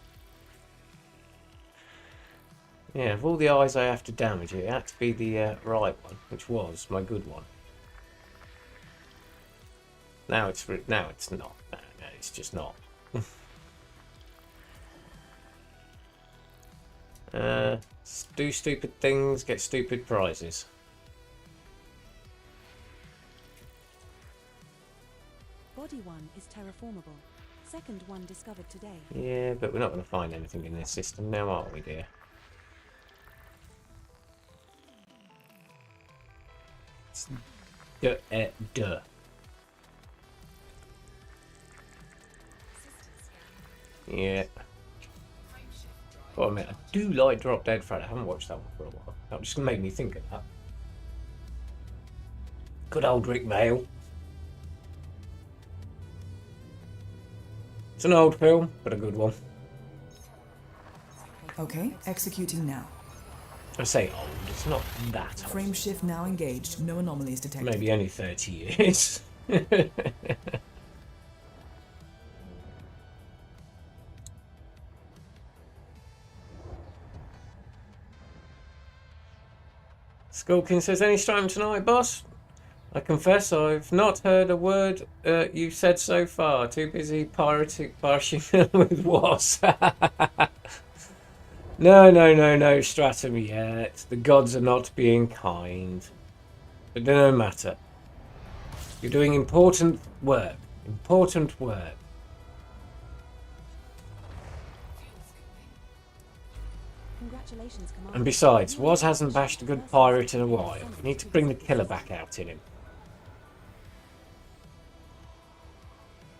Yeah, of all the eyes I have to damage, it had to be the right one, which was my good one. Now it's not. No, it's just not. Do stupid things, get stupid prizes. Body 1 is terraformable. second one discovered today. Yeah, but we're not going to find anything in this system now, are we, dear? It's duh. Yeah. Oh, I mean, I do like Drop Dead Fred. I haven't watched that one for a while. That just made me think of that. Good old Rick Mail. It's an old film, but a good one. Okay, executing now. I say old, it's not that old. Frame shift now engaged. No anomalies detected. Maybe only 30 years. Skulkin says, any stream tonight, boss? I confess I've not heard a word you've said so far. Too busy pirating with Was. No, Stratum yet. The gods are not being kind. But no matter. You're doing important work. Important work. Congratulations, Commander. And besides, Was hasn't bashed a good pirate in a while. We need to bring the killer back out in him.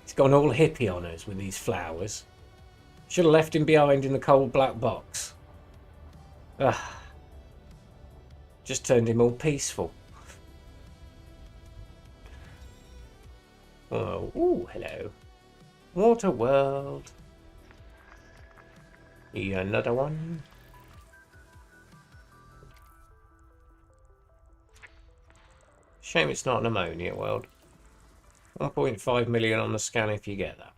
He's gone all hippie on us with these flowers. Should have left him behind in the cold black box. Ugh. Just turned him all peaceful. Oh, ooh, hello. Water world. Another one. Shame it's not an ammonia world. 1.5 million on the scan if you get that.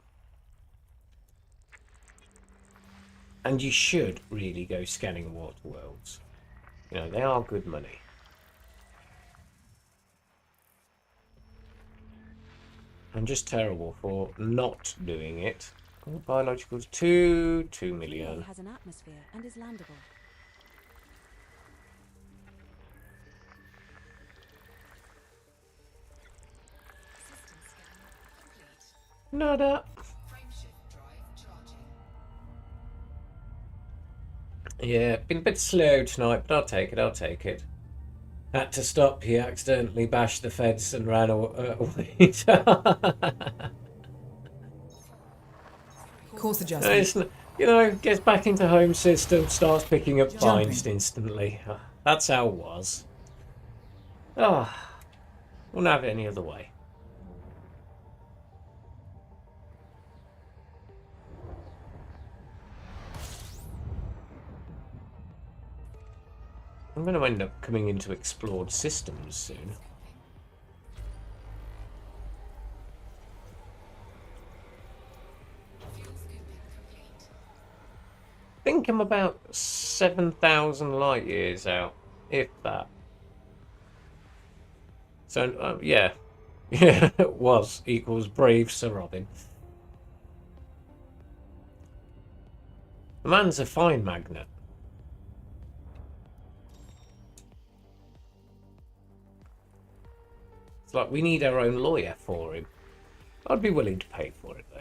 And you should really go scanning water worlds. You know, they are good money. I'm just terrible for not doing it. Oh, biologicals 2 million. It has an atmosphere and is landable. Nada. Yeah, been a bit slow tonight, but I'll take it. Had to stop, he accidentally bashed the fence and ran away. Course adjustment. You know, gets back into home system, starts picking up fines instantly. That's how it was. Ah, wouldn't have it any other way. I'm going to end up coming into explored systems soon. I think I'm about 7,000 light years out, if that. So, yeah. Yeah, it was equals brave Sir Robin. The man's a fine magnet. It's like we need our own lawyer for him. I'd be willing to pay for it, though.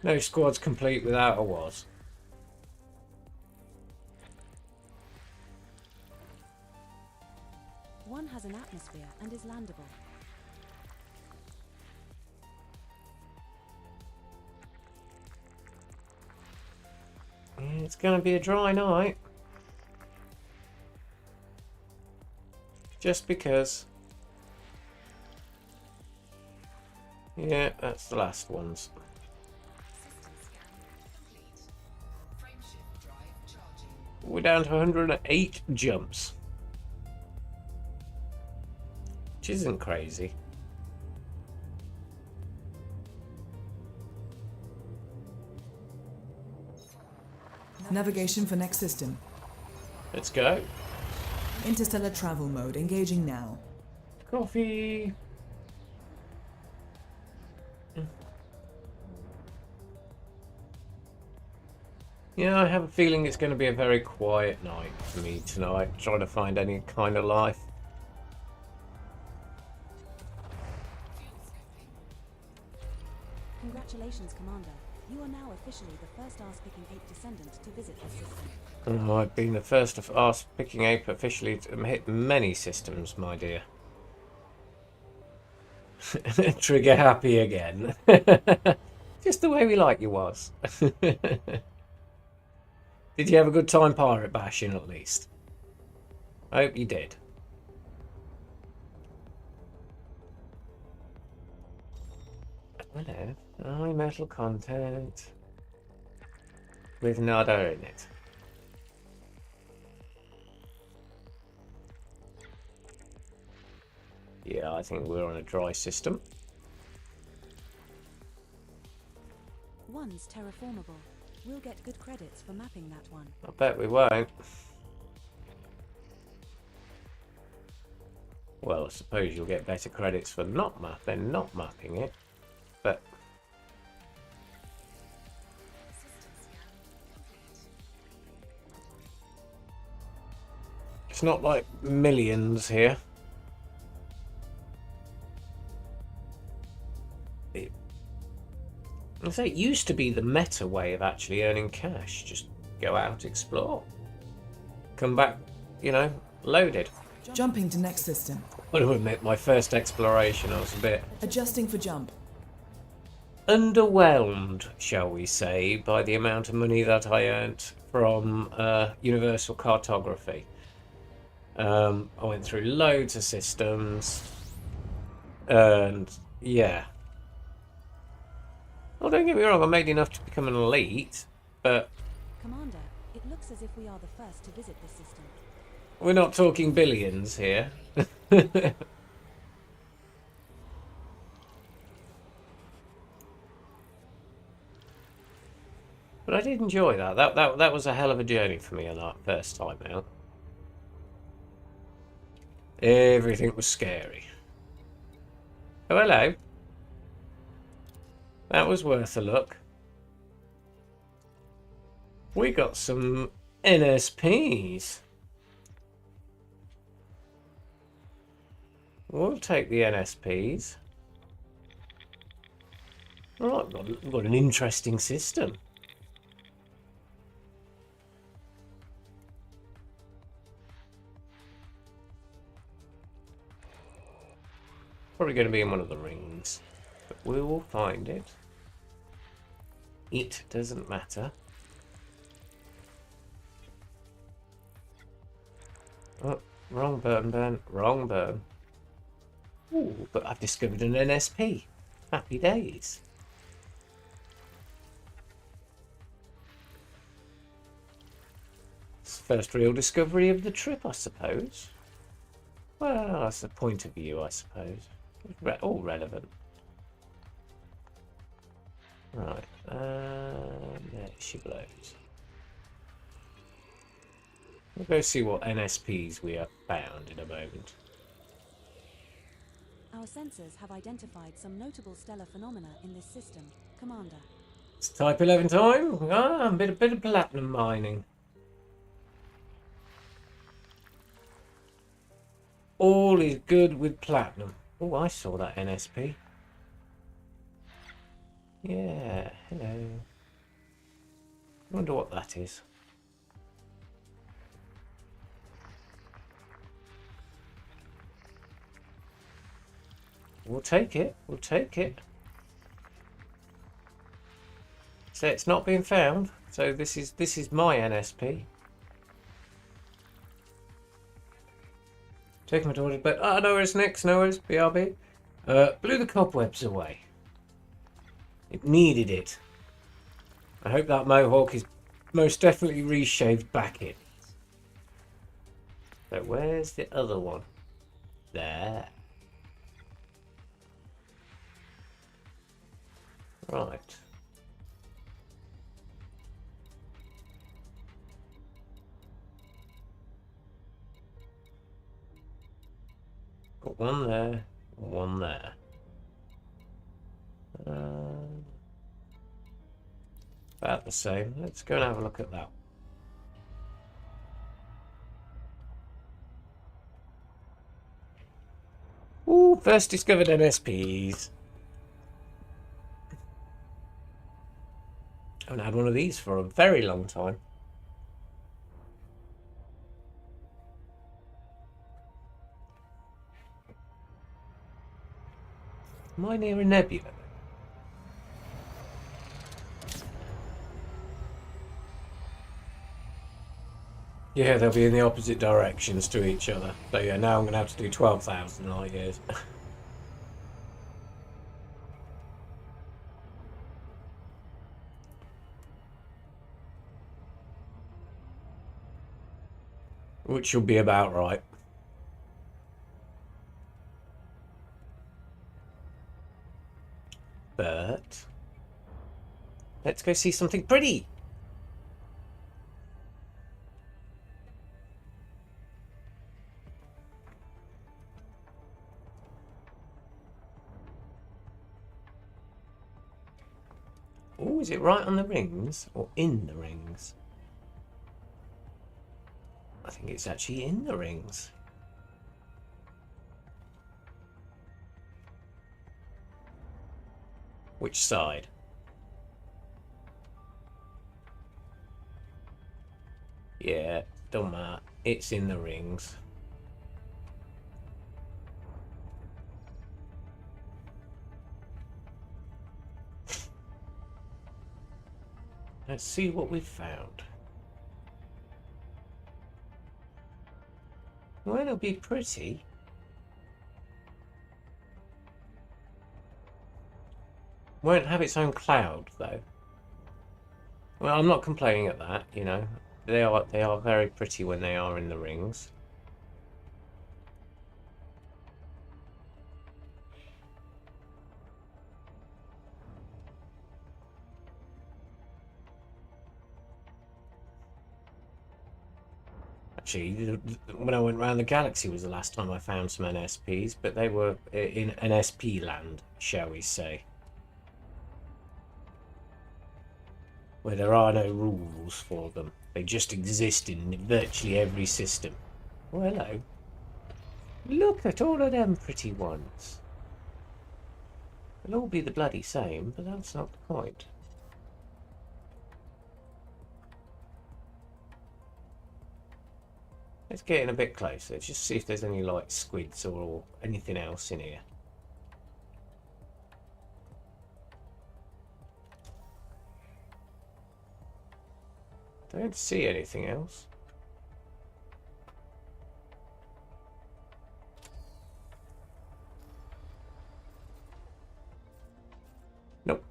No squad's complete without a Was. One has an atmosphere and is landable. It's going to be a dry night. Just because. Yeah, that's the last ones. We're down to 108 jumps. Which isn't crazy. Navigation for next system. Let's go. Interstellar travel mode engaging now. Coffee. Yeah, I have a feeling it's going to be a very quiet night for me tonight, trying to find any kind of life. Congratulations, Commander. You are now officially the first arse-picking ape descendant to visit the system. Oh, I've been the first of us picking ape officially to hit many systems, my dear. Trigger happy again. Just the way we like you was. Did you have a good time pirate bashing at least? I hope you did. Hello. Oh, metal content. With nada in it. Yeah, I think we're on a dry system. One's terraformable. We'll get good credits for mapping that one. I bet we won't. Well, I suppose you'll get better credits for not mapping it, but it's not like millions here. I say it used to be the meta way of actually earning cash. Just go out, explore, come back, you know, loaded. Jumping to next system. I will admit, my first exploration, I was a bit Adjusting for jump. underwhelmed, shall we say, by the amount of money that I earned from Universal Cartography. I went through loads of systems, and yeah. Well, don't get me wrong, I made enough to become an elite, but Commander, it looks as if we are the first to visit this system. we're not talking billions here. But I did enjoy that. That was a hell of a journey for me on that first time out. Everything was scary. Oh, hello. That was worth a look. We got some NSPs. We'll take the NSPs. Right, we've got an interesting system. Probably going to be in one of the rings, but we will find it. It doesn't matter. Oh, wrong button, Ben. Wrong button. Ooh, but I've discovered an NSP. Happy days. It's the first real discovery of the trip, I suppose. Well, that's the point of view, I suppose. All relevant. Right, there she blows. We'll go see what NSPs we have found in a moment. Our sensors have identified some notable stellar phenomena in this system, Commander. It's type 11 time. Ah, a bit of platinum mining. All is good with platinum. Oh, I saw that NSP. Yeah, hello. Wonder what that is. We'll take it. We'll take it. So it's not been found. So this is my NSP. Take my daughter, but no worries, Nix, no worries, BRB. Blew the cobwebs away. It needed it. I hope that mohawk is most definitely reshaved back in. But where's the other one? There. Right. Got one there, one there. About the same. Let's go and have a look at that. Ooh, first discovered NSPs. I haven't had one of these for a very long time. Am I near a nebula? Yeah, they'll be in the opposite directions to each other. So yeah, now I'm going to have to do 12,000 light years. Which will be about right. But let's go see something pretty. Oh, is it right on the rings or in the rings? I think it's actually in the rings. Which side? Yeah, don't matter. It's in the rings. Let's see what we've found. Well, it'll be pretty. Won't have its own cloud, though. Well, I'm not complaining at that, you know. They are very pretty when they are in the rings. Actually, when I went around the galaxy was the last time I found some NSPs, but they were in NSP land, shall we say. Where there are no rules for them. They just exist in virtually every system. Oh, hello. Look at all of them pretty ones. They'll all be the bloody same, but that's not the point. Let's get in a bit closer, just see if there's any like squids or anything else in here. Don't see anything else. Nope.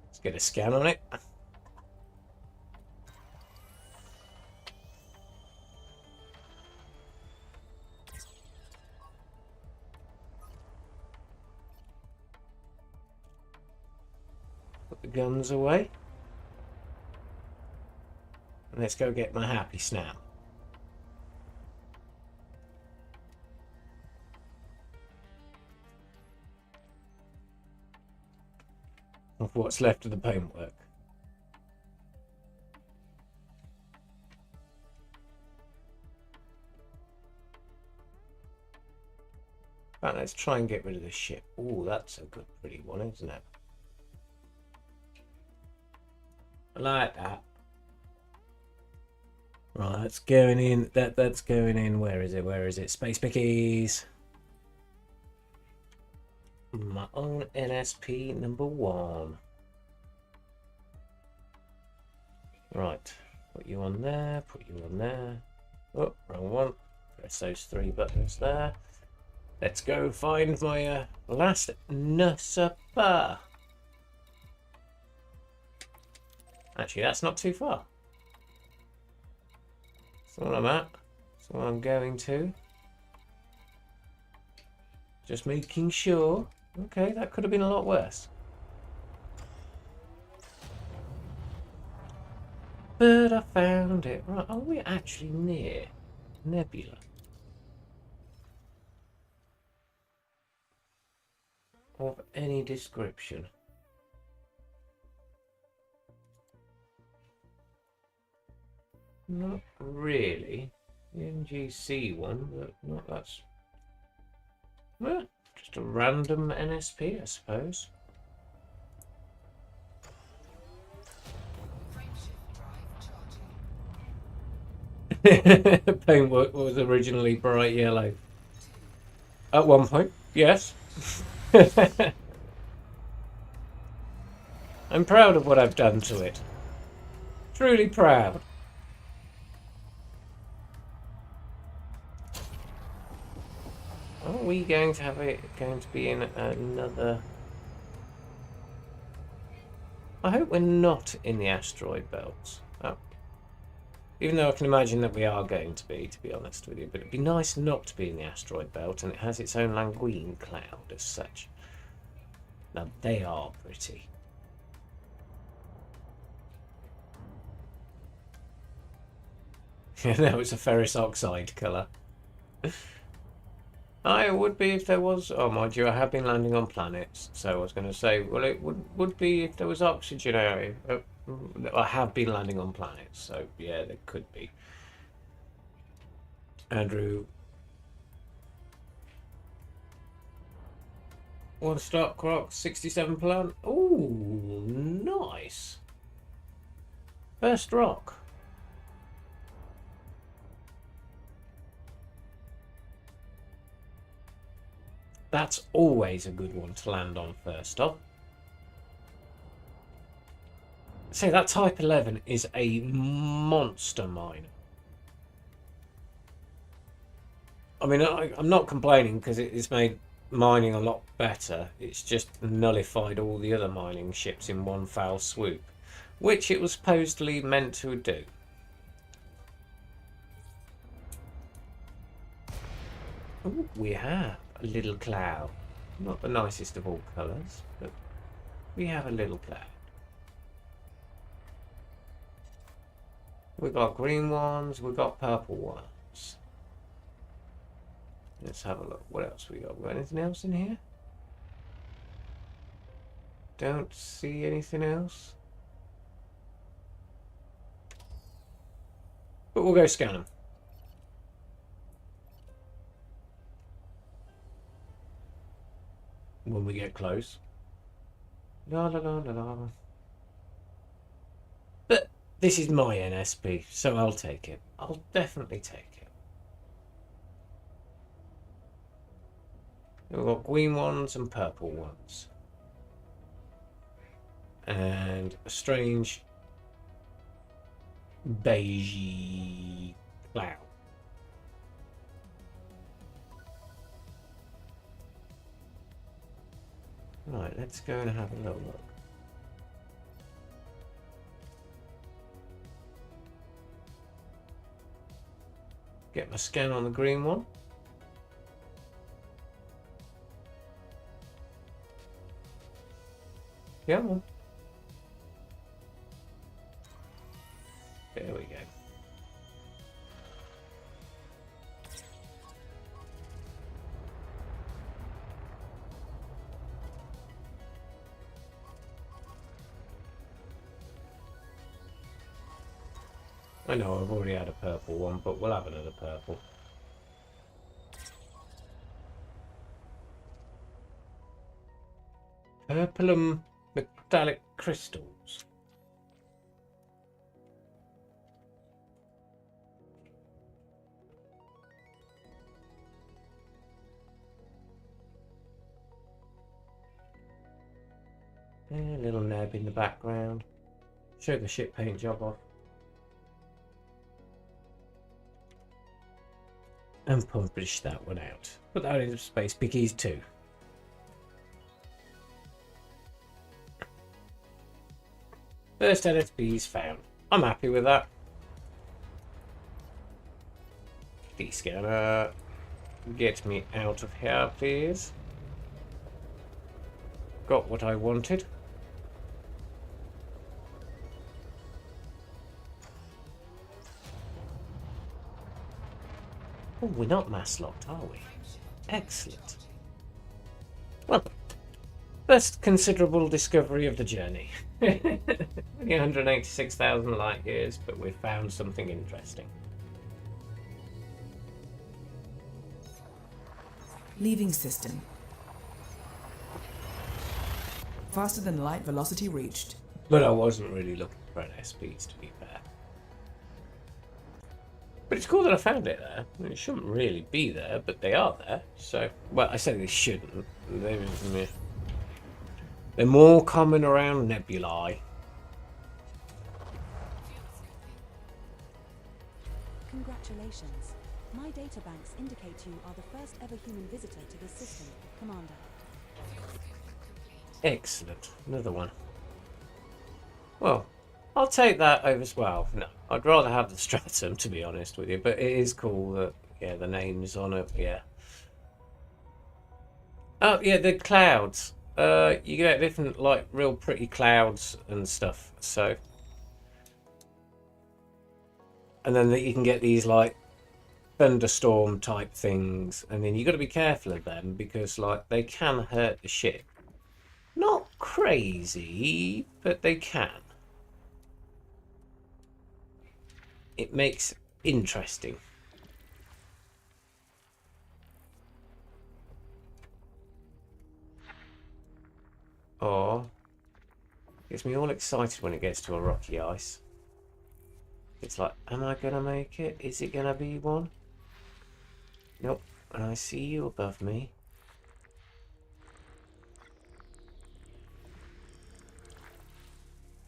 Let's get a scan on it. Put the guns away. And let's go get my happy snap. Of what's left of the paintwork. Right, let's try and get rid of this ship. Oh, that's a good pretty one, isn't it? I like that. Right, that's going in. That's going in. Where is it? Where is it? Space pickies. My own NSP number 1. Right, put you on there. Put you on there. Oh, wrong one. Press those 3 buttons there. Let's go find my last nusapa. Actually, that's not too far. That's what I'm at. That's what I'm going to. Just making sure. Okay, that could have been a lot worse. But I found it. Right, are we actually near nebula? Of any description? Not really. The NGC one, but not that's... Well, just a random NSP, I suppose. Paintwork was originally bright yellow. At one point, yes. I'm proud of what I've done to it. Truly proud. Are we going to have it going to be in another... I hope we're not in the asteroid belts. Oh. Even though I can imagine that we are going to be honest with you. But it'd be nice not to be in the asteroid belt, and it has its own Languine cloud as such. Now, they are pretty. No, it's a ferrous oxide colour. It would be if there was... Oh, mind you, I have been landing on planets. So I was going to say, well, it would be if there was oxygen area. I have been landing on planets, so yeah, there could be. Andrew. One start croc, 67 plant. Ooh, nice. First rock. That's always a good one to land on first off. So that Type 11 is a monster miner. I mean, I'm not complaining because it's made mining a lot better. It's just nullified all the other mining ships in one foul swoop, which it was supposedly meant to do. Ooh, we have a little cloud. Not the nicest of all colours, but we have a little cloud. We've got green ones, we've got purple ones. Let's have a look. What else we got? We got anything else in here? Don't see anything else. But we'll go scan them. When we get close. La la la la la. But this is my NSP, so I'll take it. I'll definitely take it. We've got green ones and purple ones. And a strange beigey cloud. Right, let's go and have a little look. Get my scan on the green one. Yeah, well. There we go. I know I've already had a purple one, but we'll have another purple. Purple metallic crystals. A little neb in the background. Show the ship paint job off. And publish that one out. Put that into space pickies too. First NSPs found. I'm happy with that. D-scanner. Get me out of here, please. Got what I wanted. Oh, we're not mass locked, are we? Excellent. Well, first considerable discovery of the journey. Only 186,000 light years, but we've found something interesting. Leaving system. Faster than light velocity reached. But I wasn't really looking for an SPs, to be fair. But it's cool that I found it there. I mean, it shouldn't really be there, but they are there. So, well, I say they shouldn't. They're more common around nebulae. Congratulations. My databanks indicate you are the first ever human visitor to this system, Commander. Excellent. Another one. Well, I'll take that over as well. No, I'd rather have the stratum, to be honest with you. But it is cool that, yeah, the name's on it. Yeah. Oh, yeah, the clouds. You get different, like, real pretty clouds and stuff. So, and then you can get these, like, thunderstorm type things, and then you got to be careful of them because, like, they can hurt the ship. Not crazy, but they can. It makes it interesting. Or gets me all excited when it gets to a rocky ice. It's like, am I gonna make it? Is it gonna be one? Nope. And I see you above me.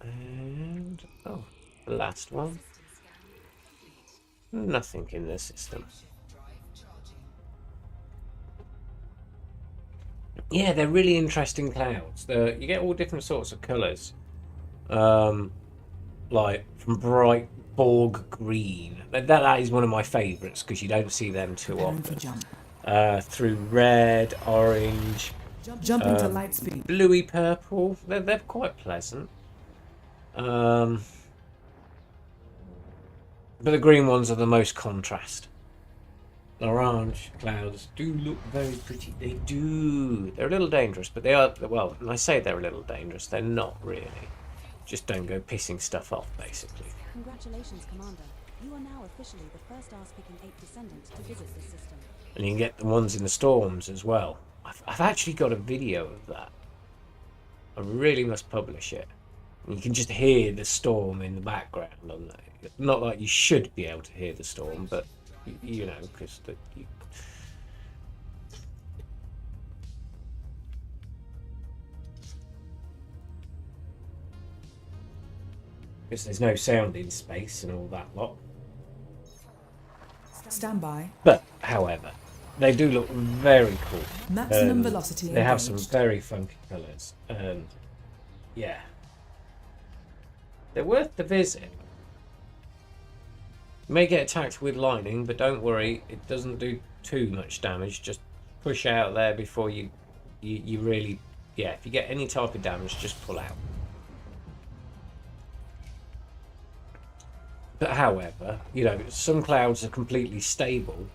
And oh, the last one. Nothing in the system. Yeah, they're really interesting clouds. You get all different sorts of colours. Like from bright Borg green. That is one of my favourites because you don't see them too often. Through red, orange, Jump into light speed. bluey purple. They're quite pleasant. But the green ones are the most contrast. The orange clouds do look very pretty. They do. They're a little dangerous, but they are, well, when I say they're a little dangerous, they're not really. Just don't go pissing stuff off, basically. Congratulations, Commander. You are now officially the first Arse-picking ape descendant to visit this system. And you can get the ones in the storms as well. I've actually got a video of that. I really must publish it. And you can just hear the storm in the background on that. Not like you should be able to hear the storm, but you know, because there's no sound in space and all that lot. Stand by. But however, they do look very cool. Maximum velocity They have some engaged. very funky colours, and yeah, they're worth the visit. You may get attacked with lightning, but don't worry, it doesn't do too much damage. Just push out there before you really, yeah, if you get any type of damage, just pull out. But however, you know, some clouds are completely stable.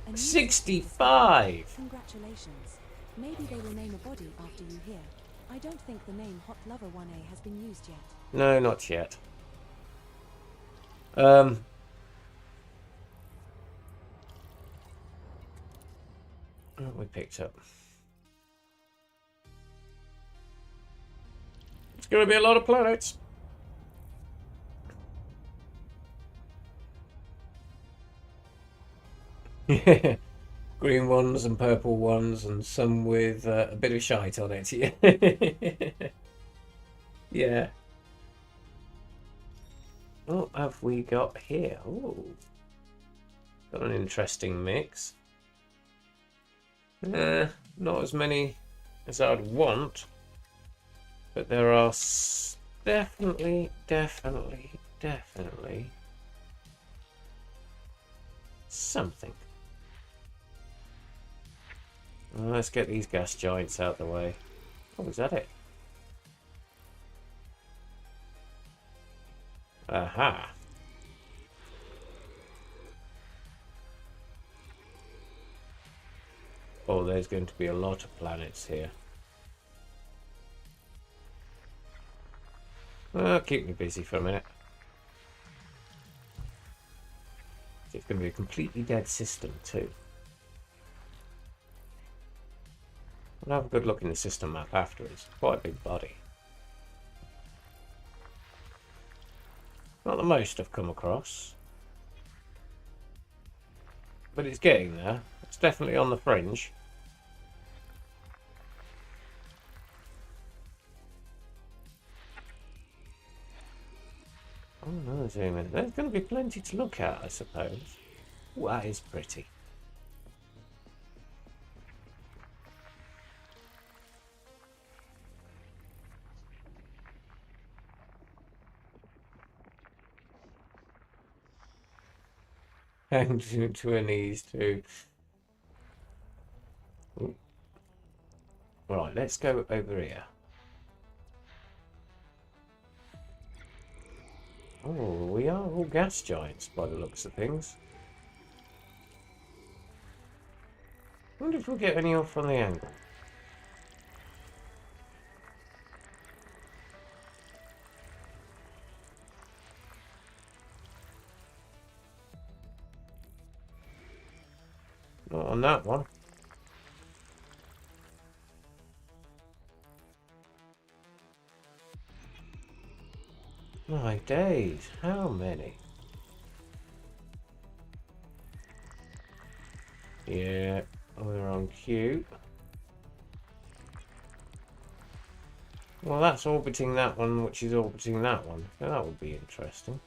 A new 65! Congratulations. Maybe they will name a body after you here. I don't think the name Hot Lover 1A has been used yet. No, not yet. What we picked up? It's going to be a lot of planets. Yeah, green ones and purple ones, and some with a bit of shite on it. Yeah. Yeah. What have we got here? Oh, got an interesting mix. Not as many as I'd want, but there are definitely something. Well, let's get these gas giants out of the way. Oh, is that it? Aha. Oh, there's going to be a lot of planets here. Keep me busy for a minute. It's going to be a completely dead system too. I'll have a good look in the system map afterwards. Quite a big body. Not the most I've come across. But it's getting there. It's definitely on the fringe. Oh no, zoom in. There's going to be plenty to look at, I suppose. Ooh, that is pretty. Hang to her knees too. Ooh. Right, let's go over here. Oh, we are all gas giants by the looks of things. Wonder if we'll get any off on the angle. Not on that one. My days, how many? Yeah, we're on cue. Well, that's orbiting that one, which is orbiting that one. So that would be interesting.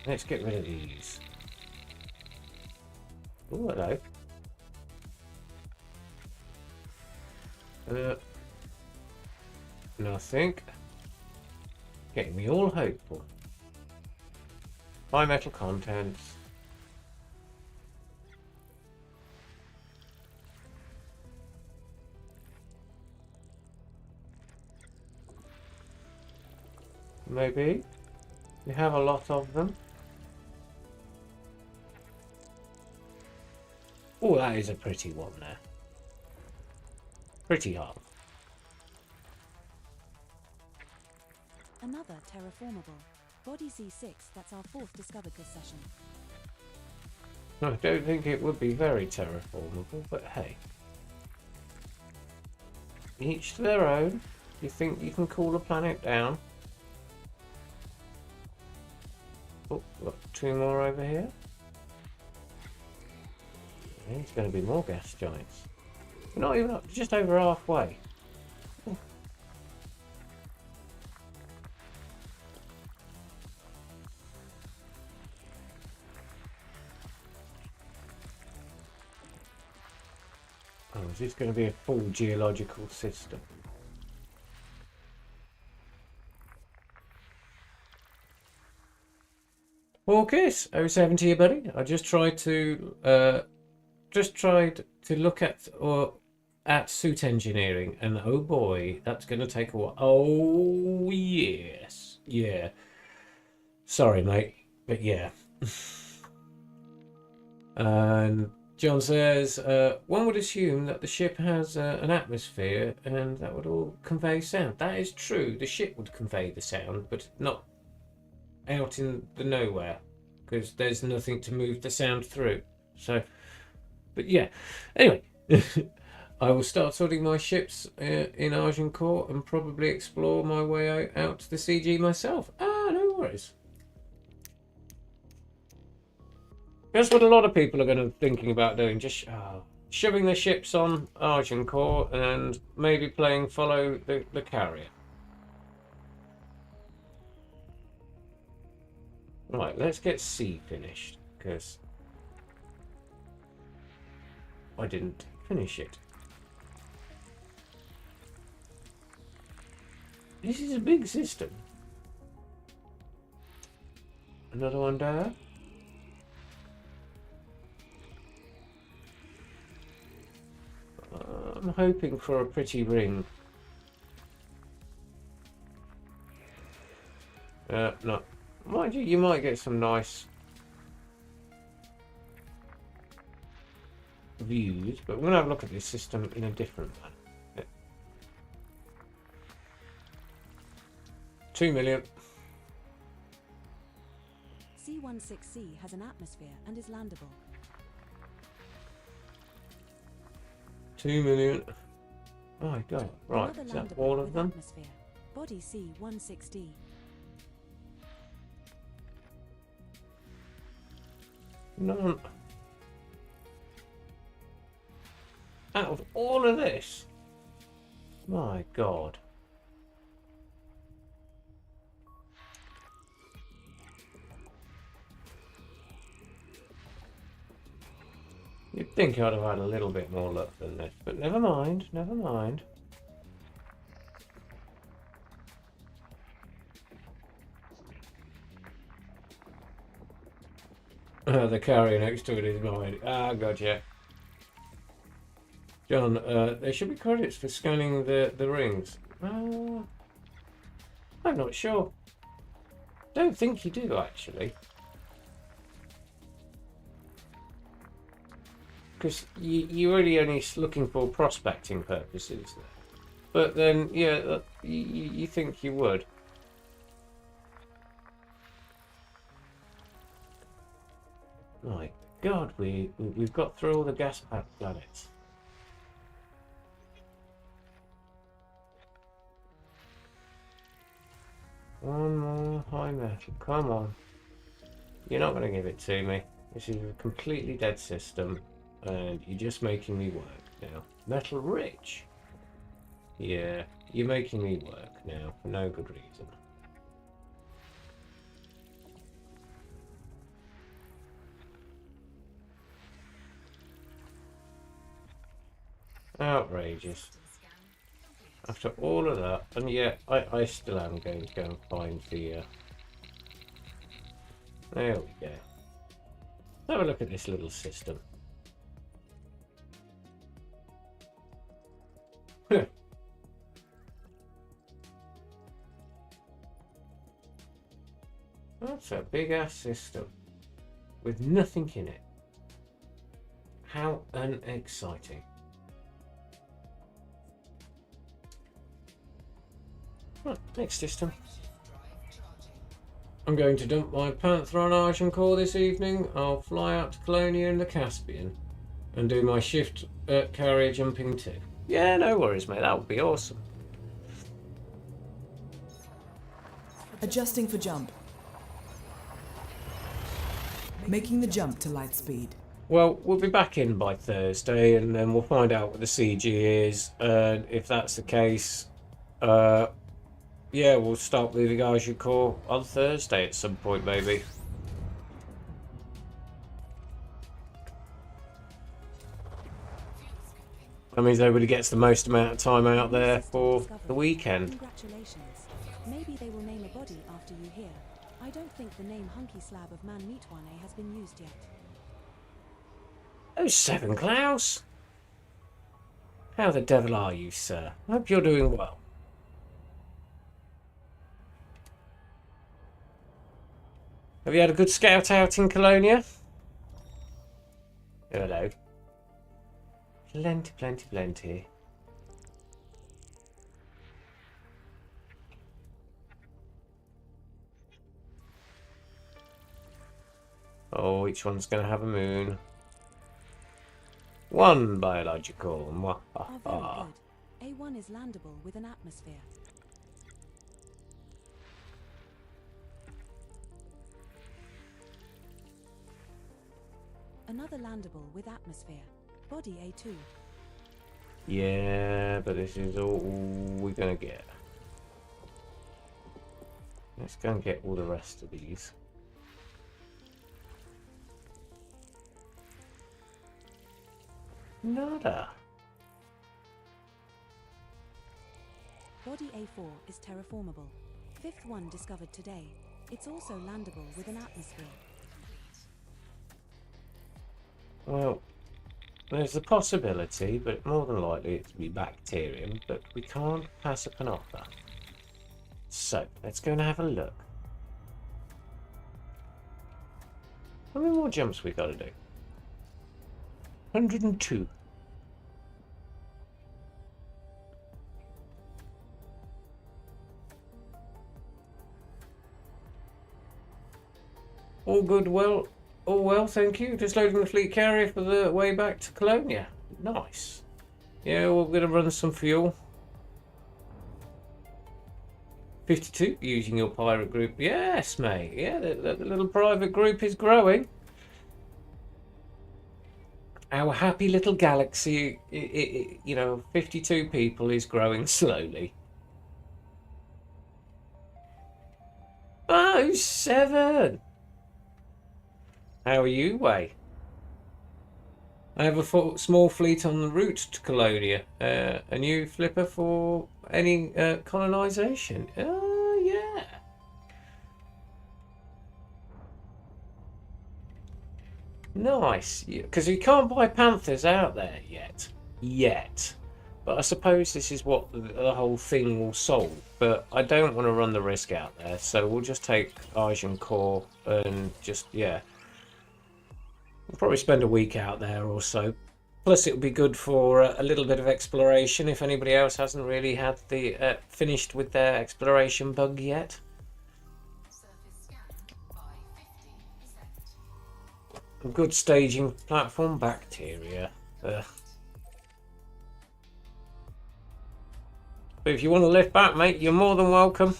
Let's get rid of these. Oh, hello. Nothing. Getting me all hopeful. High metal contents. Maybe. We have a lot of them. Oh, that is a pretty one there. Pretty hard. Another terraformable. Body C6, that's our fourth discovered this session. I don't think it would be very terraformable, but hey. Each to their own. You think you can cool a planet down? Oh, got two more over here. There's going to be more gas giants. We're not even up, just over halfway. Oh. Oh, is this going to be a full geological system? Orcus, 070 here, buddy. I just tried to look at suit engineering, and oh boy, that's going to take a while. Oh yes, yeah. Sorry, mate, but yeah. And John says, one would assume that the ship has an atmosphere, and that would all convey sound. That is true. The ship would convey the sound, but not out in the nowhere, because there's nothing to move the sound through. So, but yeah. Anyway, I will start sorting my ships in Agincourt and probably explore my way out to the CG myself. No worries. That's what a lot of people are going to be thinking about doing, just shoving their ships on Agincourt and maybe playing follow the carrier. Right, let's get C finished, because I didn't finish it. This is a big system. Another one there. I'm hoping for a pretty ring. No. Mind you, you might get some nice views, but we're going to have a look at this system in a different manner. 2 million. C16C has an atmosphere and is landable. 2 million. Oh my god. Right, Another is that landable all of with them? atmosphere. Body C16D. None. Out of all of this? My god. You'd think I'd have had a little bit more luck than this, but never mind, never mind. The carrier next to it is mine. Ah, gotcha. John, there should be credits for scanning the rings. I'm not sure. Don't think you do, actually. Because you're really only looking for prospecting purposes. But then, yeah, you think you would. My God, we've got through all the gas packed planets. One more high metal, come on. You're not going to give it to me. This is a completely dead system, and you're just making me work now. Metal rich? Yeah, you're making me work now for no good reason. Outrageous. After all of that, and yet I still am going to go and find the... There we go. Have a look at this little system. That's a big ass system with nothing in it. How unexciting. Right, next system. I'm going to dump my Panther on Argent core this evening. I'll fly out to Colonia in the Caspian and do my shift carrier jumping too. Yeah, no worries, mate. That would be awesome. Adjusting for jump. Making the jump to light speed. Well, we'll be back in by Thursday, and then we'll find out what the CG is. And if that's the case, yeah, we'll start moving Argent core on Thursday at some point, maybe. That means everybody gets the most amount of time out there for the weekend. Congratulations. Maybe they will name a body after you here. I don't think the name Hunky Slab of Man Meatwane has been used yet. Oh, Seven Klaus! How the devil are you, sir? I hope you're doing well. Have you had a good scout out in Colonia? Hello. Plenty, plenty, plenty. Oh, each one's going to have a moon. One biological. Oh, very good. A1 is landable with an atmosphere. Another landable with atmosphere. Body A2. Yeah, but this is all we're going to get. Let's go and get all the rest of these. Nada. Body A4 is terraformable. Fifth one discovered today. It's also landable with an atmosphere. Well, There's a possibility, but more than likely it to be bacterium, but we can't pass up an offer. So, let's go and have a look. How many more jumps we got to do? 102. All good, well, all well, thank you. Just loading the fleet carrier for the way back to Colonia. Nice. Yeah, we're going to run some fuel. 52, using your pirate group. Yes, mate. Yeah, the little private group is growing. Our happy little galaxy, you know, 52 people is growing slowly. Oh, 7. How are you, Way? I have a small fleet on the route to Colonia. A new flipper for any colonisation. Oh, yeah. Nice. Because you can't buy Panthers out there yet. But I suppose this is what the whole thing will solve. But I don't want to run the risk out there. So we'll just take Agincourt and just, yeah. We'll probably spend a week out there or so. Plus, it'll be good for a little bit of exploration if anybody else hasn't really had the finished with their exploration bug yet. A good staging platform, bacteria. But if you want to lift back, mate, you're more than welcome.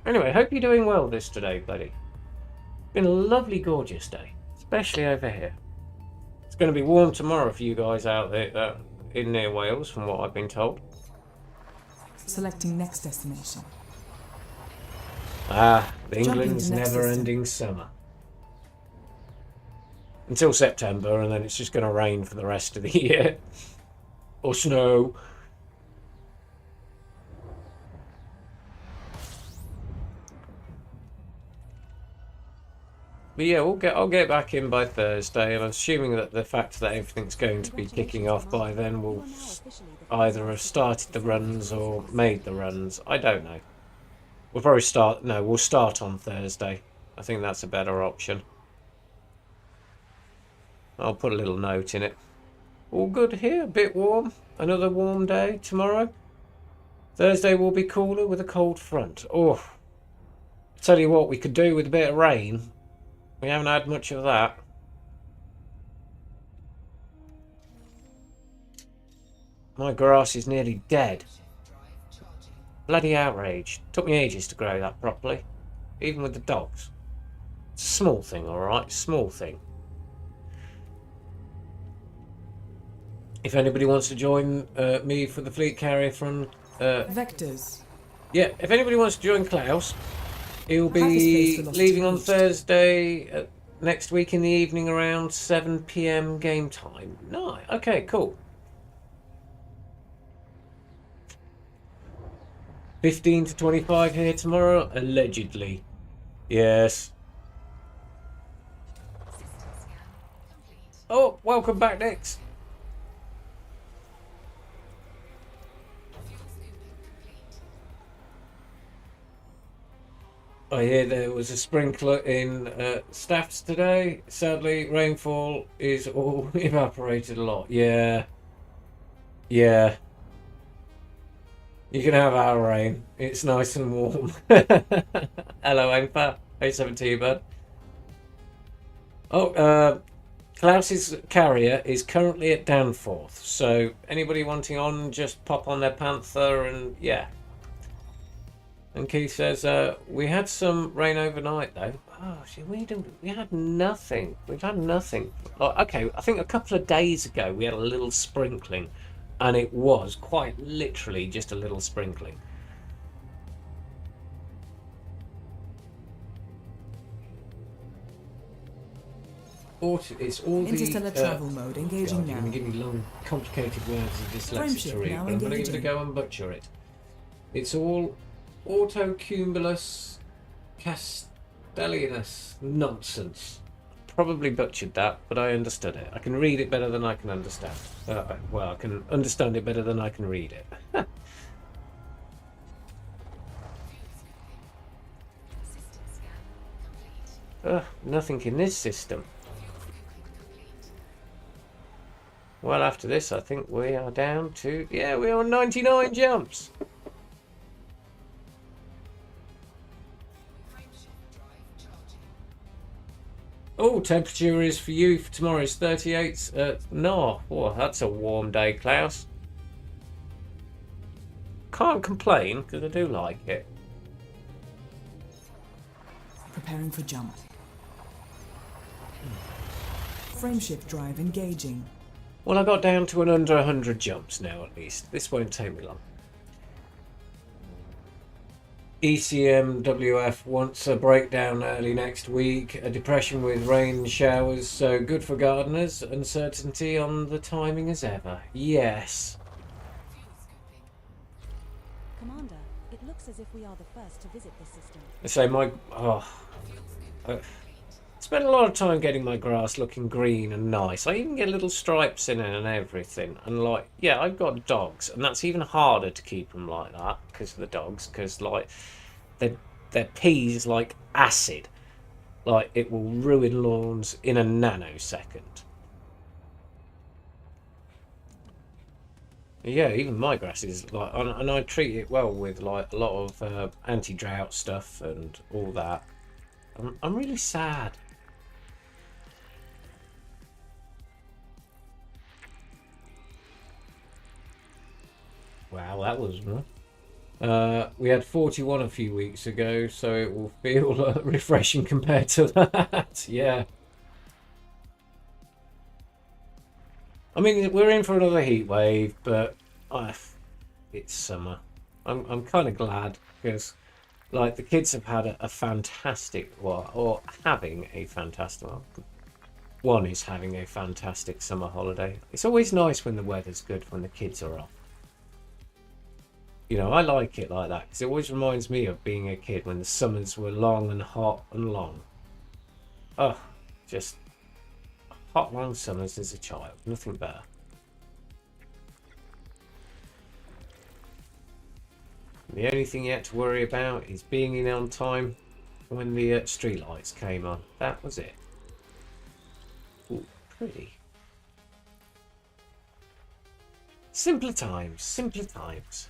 Anyway, hope you're doing well today, buddy. Been a lovely, gorgeous day, especially over here. It's going to be warm tomorrow for you guys out there in near Wales, from what I've been told. Selecting next destination. England's never-ending summer. Until September, and then it's just going to rain for the rest of the year. Or snow. But yeah, I'll get back in by Thursday, and I'm assuming that the fact that everything's going to be kicking off by then will either have started the runs or made the runs. I don't know. We'll probably we'll start on Thursday. I think that's a better option. I'll put a little note in it. All good here, a bit warm. Another warm day tomorrow. Thursday will be cooler with a cold front. Oh, tell you what we could do with a bit of rain. We haven't had much of that. My grass is nearly dead. Bloody outrage. Took me ages to grow that properly. Even with the dogs. It's a small thing, alright? Small thing. If anybody wants to join me for the fleet carrier from... Vectors. Yeah, if anybody wants to join Klaus... He'll be leaving on Thursday next week in the evening around 7 PM game time. No, okay, cool. 15 to 25 here tomorrow, allegedly. Yes. Oh, welcome back, Nix. I hear there was a sprinkler in Staffs today. Sadly, rainfall is all evaporated a lot. Yeah. Yeah. You can have our rain. It's nice and warm. Hello, Empa. A7T, bud. Oh, Klaus's carrier is currently at Danforth. So anybody wanting on, just pop on their Panther and yeah. And Keith says, we had some rain overnight though. Oh, we had nothing. We've had nothing. Like, okay, I think a couple of days ago we had a little sprinkling, and it was quite literally just a little sprinkling. It's all Interstellar travel mode engaging now. You can give me long, complicated words of dyslexia to read, but I'm going to give it a go and butcher it. It's all autocumulus castellinus nonsense. probably butchered that, but I understood it. I can read it better than I can understand. Well, I can understand it better than I can read it. Nothing in this system. Well, after this, I think we are down to... Yeah, we are on 99 jumps. Oh, temperature is for you for tomorrow is 38. No, oh, that's a warm day, Klaus. Can't complain because I do like it. Preparing for jump. Frameshift drive engaging. Well, I got down to under 100 jumps now, at least. This won't take me long. ECMWF wants a breakdown early next week. A depression with rain showers, so good for gardeners. Uncertainty on the timing as ever. Yes. Commander, it looks as if we are the first to visit this system. I say I spent a lot of time getting my grass looking green and nice. I even get little stripes in it and everything. And like, yeah, I've got dogs, and that's even harder to keep them like that because of the dogs. Because like, their pee is like acid. Like it will ruin lawns in a nanosecond. Yeah, even my grass is like, and I treat it well with like a lot of anti-drought stuff and all that. I'm really sad. Wow, that was we had 41 a few weeks ago, so it will feel refreshing compared to that. Yeah. I mean, we're in for another heat wave, but it's summer. I'm kind of glad because, like, the kids have had a fantastic, or having a fantastic. Well, one is having a fantastic summer holiday. It's always nice when the weather's good when the kids are off. You know, I like it like that because it always reminds me of being a kid when the summers were long and hot and long. Oh, just hot long summers as a child, nothing better. The only thing you had to worry about is being in on time when the street lights came on. That was it. Ooh, pretty. Simpler times, simpler times.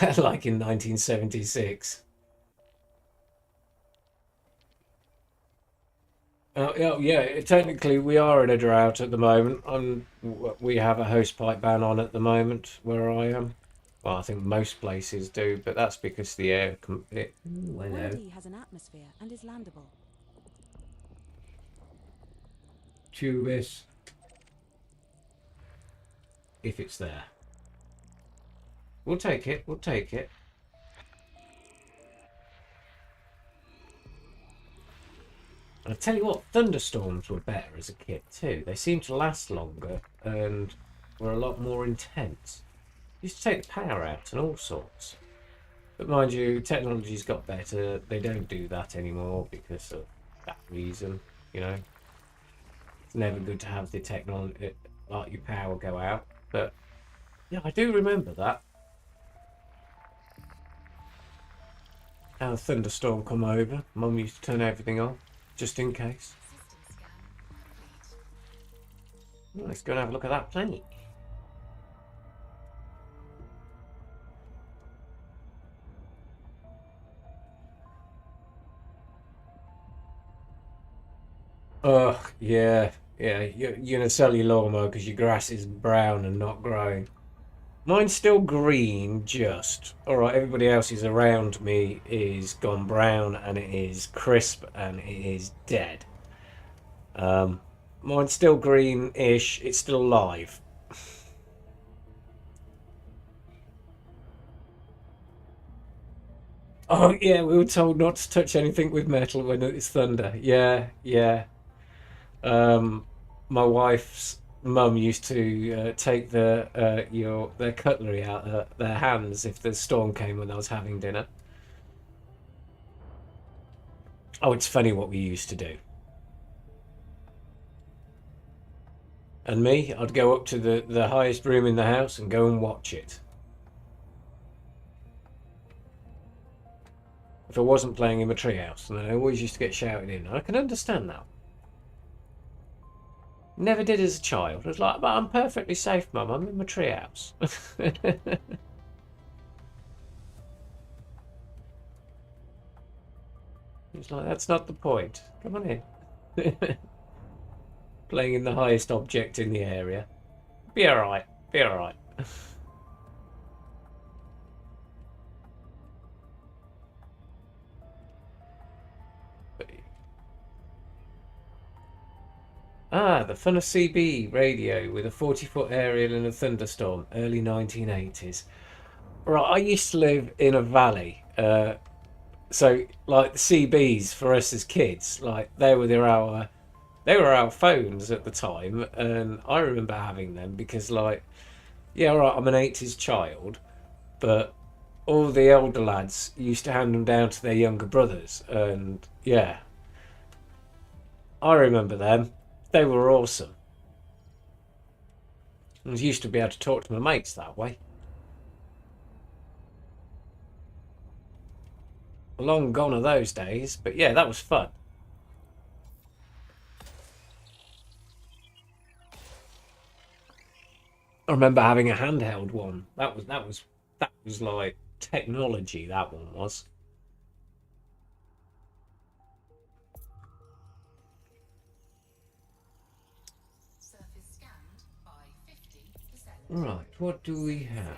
Like in 1976. Yeah, technically we are in a drought at the moment. We have a hosepipe ban on at the moment where I am. Well, I think most places do, but that's because the air... Odyssey has an atmosphere and is landable. Tubis. If it's there. We'll take it, we'll take it. I'll tell you what, thunderstorms were better as a kid too. They seemed to last longer and were a lot more intense. Used to take the power out and all sorts. But mind you, technology's got better. They don't do that anymore because of that reason, you know. It's never good to have the technology, like your power go out. But yeah, I do remember that. How a thunderstorm come over. Mum used to turn everything on, just in case. Well, let's go and have a look at that planet. Ugh, yeah. You're gonna sell your lawnmower because your grass is brown and not growing. Mine's still green, just. Alright, everybody else's around me is gone brown and it is crisp and it is dead. Mine's still green-ish, it's still alive. Oh yeah, we were told not to touch anything with metal when it's thunder. Yeah. My wife's Mum used to take their cutlery out of their hands if the storm came when I was having dinner. Oh, it's funny what we used to do. And me, I'd go up to the highest room in the house and go and watch it. If I wasn't playing in my treehouse, and I always used to get shouted in. I can understand that. Never did as a child. I was like, but I'm perfectly safe, Mum. I'm in my treehouse. It's like, that's not the point. Come on in. Playing in the highest object in the area. Be alright. Be alright. Ah, the fun of CB radio with a 40-foot aerial in a thunderstorm, early 1980s. Right, I used to live in a valley. So, like, the CBs for us as kids, like, they were our phones at the time, and I remember having them because, like, yeah, right, I'm an 80s child, but all the elder lads used to hand them down to their younger brothers, and yeah, I remember them. They were awesome. I used to be able to talk to my mates that way. Long gone are those days, but yeah, that was fun. I remember having a handheld one. That was like technology. That one was. Right, what do we have?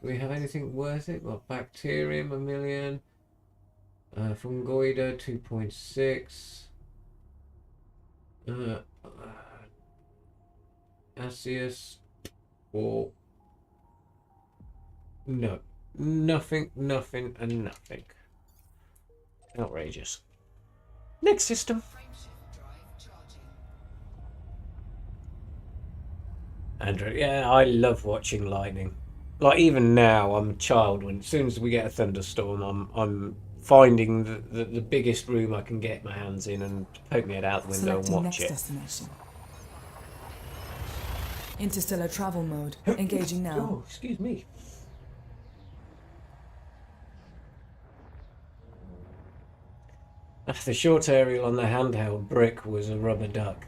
Do we have anything worth it? Well, bacterium, 1 million. Fungoida, 2.6. Asius, 4. No. Nothing, nothing, and nothing. Outrageous. Next system. Andrew, yeah, I love watching lightning. Like even now, I'm a child. When as soon as we get a thunderstorm, I'm finding the biggest room I can get my hands in and poke my head out the window Selecting and watch next it. destination. Interstellar travel mode. Engaging now. Oh, excuse me. The short aerial on the handheld brick was a rubber duck.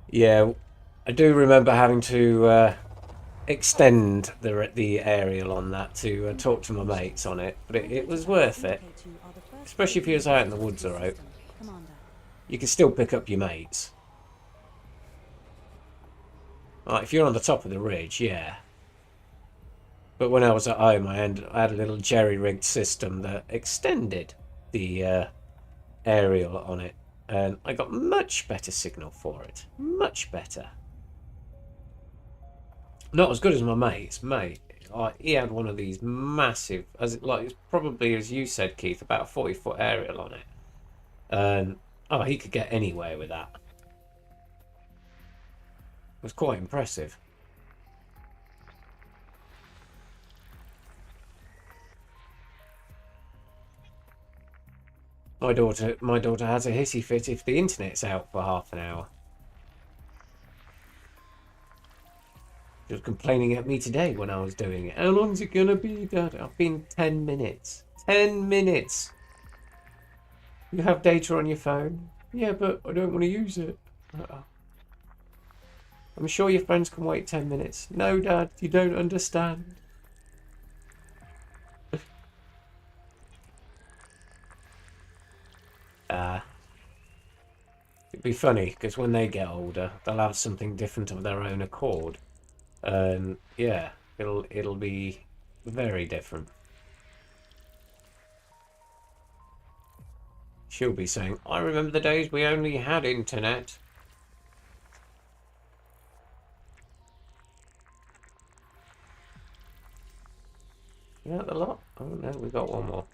Yeah, I do remember having to extend the aerial on that to talk to my mates on it, but it was worth it. Especially if you was out in the woods or out. You can still pick up your mates. Like if you're on the top of the ridge, yeah. But when I was at home, I had a little jerry-rigged system that extended the aerial on it. And I got much better signal for it. Much better. Not as good as my mate's mate. He had one of these massive, it's probably, as you said, Keith, about a 40-foot aerial on it. And oh, he could get anywhere with that. It was quite impressive. My daughter has a hissy fit if the internet's out for half an hour. She was complaining at me today when I was doing it. How long's it gonna be, Dad? I've been 10 minutes. 10 minutes! You have data on your phone? Yeah, but I don't want to use it. I'm sure your friends can wait 10 minutes. No, Dad, you don't understand. It'd be funny, because when they get older, they'll have something different of their own accord. And yeah, it'll be very different. She'll be saying, I remember the days we only had internet. You got the lot? Oh no, we got one more.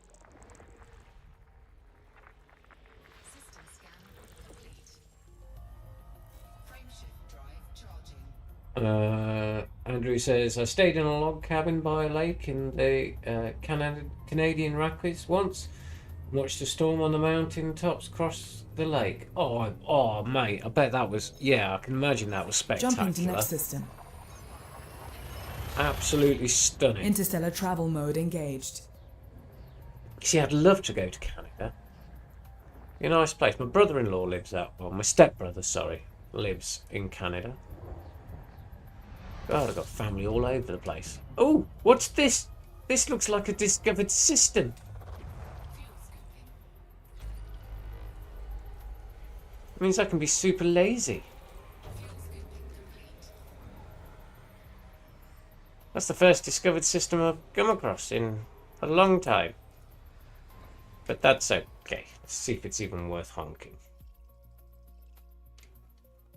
Andrew says, I stayed in a log cabin by a lake in the Canadian Rockies once. Watched a storm on the mountain tops cross the lake. Oh, mate, I bet that was... Yeah, I can imagine that was spectacular. Jumping to next system. Absolutely stunning. Interstellar travel mode engaged. See, I'd love to go to Canada. Be a nice place. My brother-in-law lives out... Well, my stepbrother, sorry, lives in Canada. God, I've got family all over the place. Oh, what's this? This looks like a discovered system. It means I can be super lazy. That's the first discovered system I've come across in a long time. But that's okay. Let's see if it's even worth honking.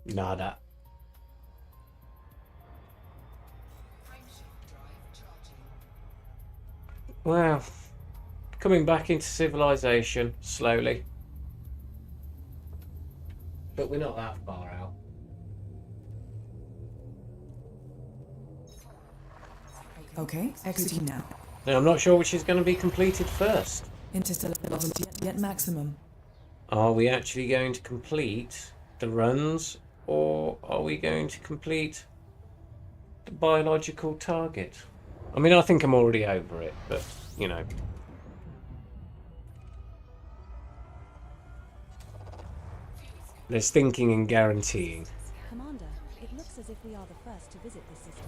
Nada. Well, coming back into civilization slowly. But we're not that far out. Okay, execute now. Now, I'm not sure which is going to be completed first. Interstellar velocity yet maximum. Are we actually going to complete the runs, or are we going to complete the biological target? I mean, I think I'm already over it, but, you know. There's thinking and guaranteeing. Commander, it looks as if we are the first to visit this system.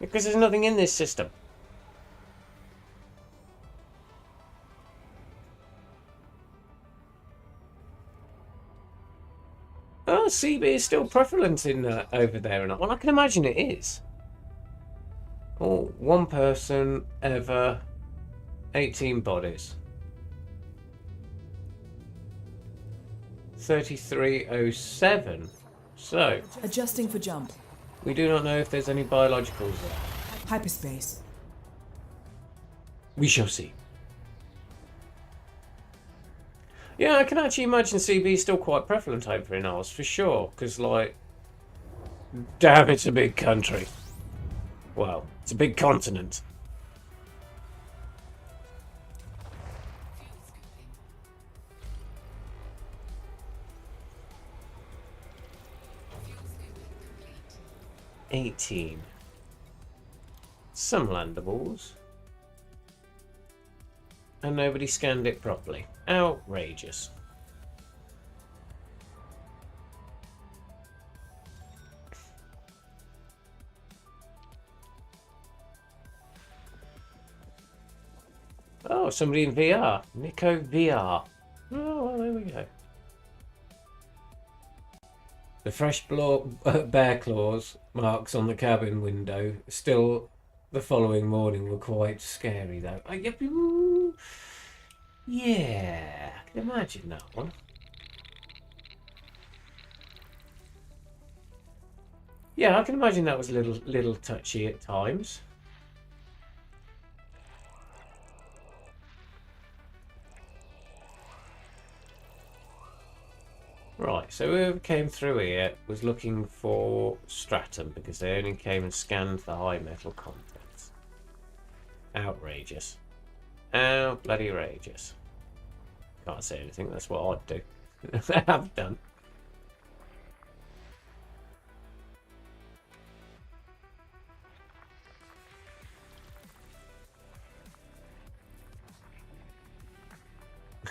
Because there's nothing in this system. Oh, CB is still prevalent in over there, and well, I can imagine it is. Oh, one person ever, 18 bodies. 3307. So, Adjusting for jump. we do not know if there's any biologicals there. Hyperspace. We shall see. Yeah, I can actually imagine CB still quite prevalent over in Oz, for sure. Because, like, damn, it's a big country. Well, it's a big continent. $18. Some landables. And nobody scanned it properly. Outrageous. Oh, somebody in VR. Nico VR. Oh, well, there we go. The fresh bear claws marks on the cabin window still the following morning were quite scary, though. Yeah, I can imagine that one. Yeah, I can imagine that was a little touchy at times. Right, so whoever came through here was looking for stratum because they only came and scanned the high metal contents. Outrageous. How bloody outrageous. Can't say anything, that's what I'd do. I have done.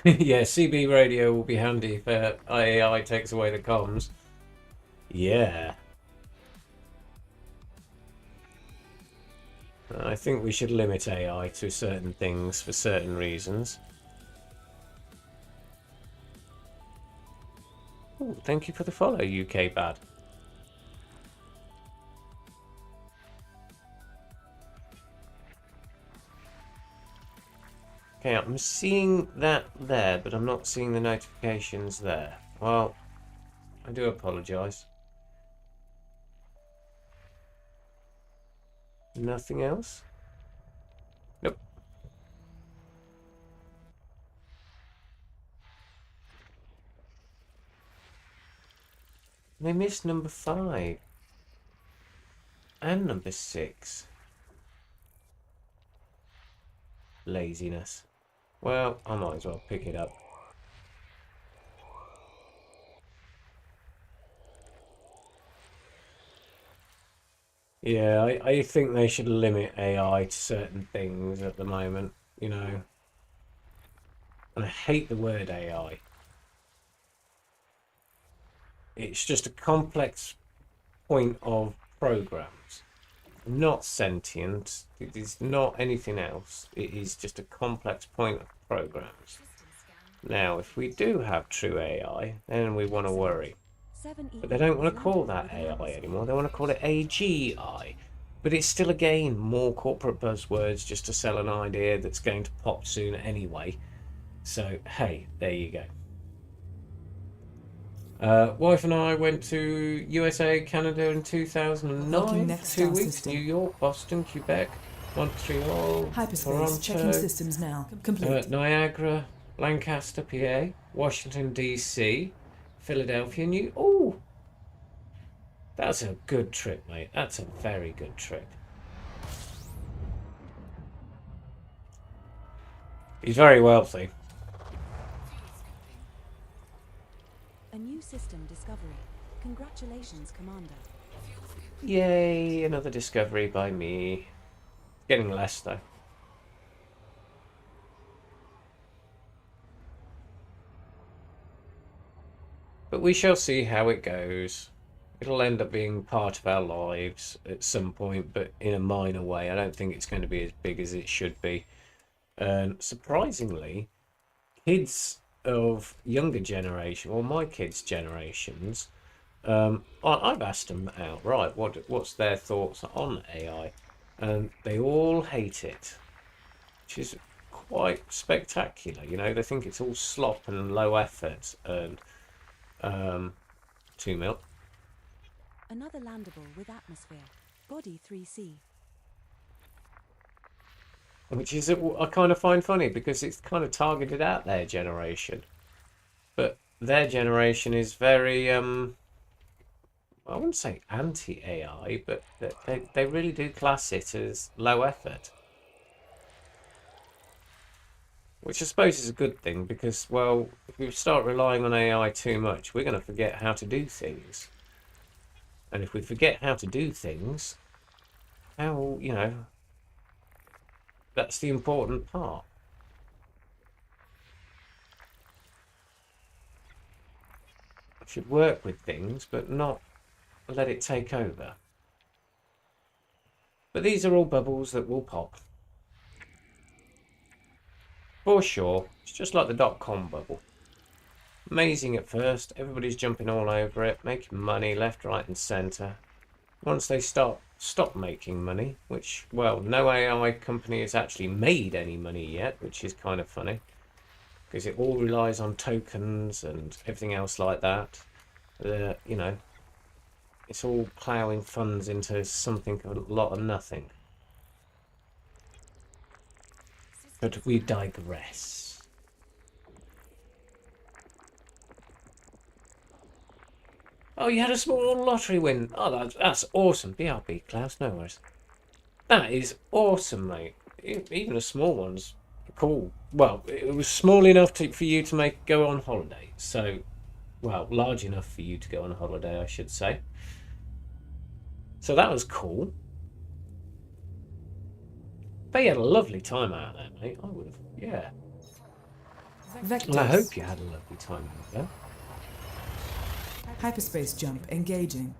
Yeah, CB radio will be handy if AI takes away the comms. Yeah. I think we should limit AI to certain things for certain reasons. Ooh, thank you for the follow, UK Bad. Okay, I'm seeing that there, but I'm not seeing the notifications there. Well, I do apologise. Nothing else? Nope. They missed number 5. and number 6. Laziness. Well, I might as well pick it up. Yeah, I think they should limit AI to certain things at the moment, you know. And I hate the word AI. It's just a complex point of programs. Not sentient. It is not anything else. It is just a complex point of programs. Now, if we do have true AI, then we want to worry. But they don't want to call that AI anymore. They want to call it AGI. But it's still, again, more corporate buzzwords just to sell an idea that's going to pop soon anyway. So, hey, there you go. Wife and I went to USA, Canada in 2009. Next 2 star weeks. system. New York, Boston, Quebec, Montreal, Hyperspace. Toronto, Checking systems now. Complete. Niagara, Lancaster, PA, Washington, DC, Philadelphia, New... Oh! That's a good trip, mate. That's a very good trip. He's very wealthy. A new system discovery. Congratulations, Commander. Yay, another discovery by me. Getting less, though. But we shall see how it goes. It'll end up being part of our lives at some point, but in a minor way. I don't think it's going to be as big as it should be. And surprisingly, kids of younger generation, or my kids' generations, I've asked them outright what's their thoughts on AI, and they all hate it, which is quite spectacular. You know, they think it's all slop and low effort and 2 mil. Another landable with atmosphere. Body 3C. Which is I kind of find funny because it's kind of targeted at their generation, but their generation is very I wouldn't say anti-AI, but they really do class it as low effort, which I suppose is a good thing because, well, if we start relying on AI too much, we're going to forget how to do things, and if we forget how to do things, how, you know, that's the important part. We should work with things, but not let it take over. But these are all bubbles that will pop. For sure, it's just like the .com bubble. Amazing at first, everybody's jumping all over it, making money left, right and centre. Once they stop making money, which, well, no AI company has actually made any money yet, which is kind of funny, because it all relies on tokens and everything else like that. You know, it's all ploughing funds into something a lot of nothing. But we digress. Oh, you had a small lottery win. Oh, that's awesome. BRB, Klaus, no worries. That is awesome, mate. Even a small one's cool. Well, it was small enough for you to go on holiday. So, well, large enough for you to go on holiday, I should say. So that was cool. But you had a lovely time out there, mate. I would have, yeah. Vectors. And I hope you had a lovely time out there. Hyperspace jump engaging.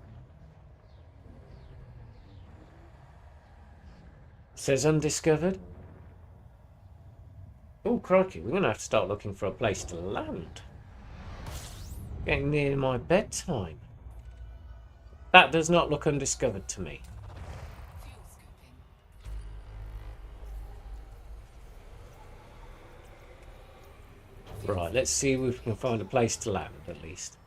Says undiscovered. Oh, crikey, we're going to have to start looking for a place to land. Getting near my bedtime. That does not look undiscovered to me. Right, let's see if we can find a place to land at least.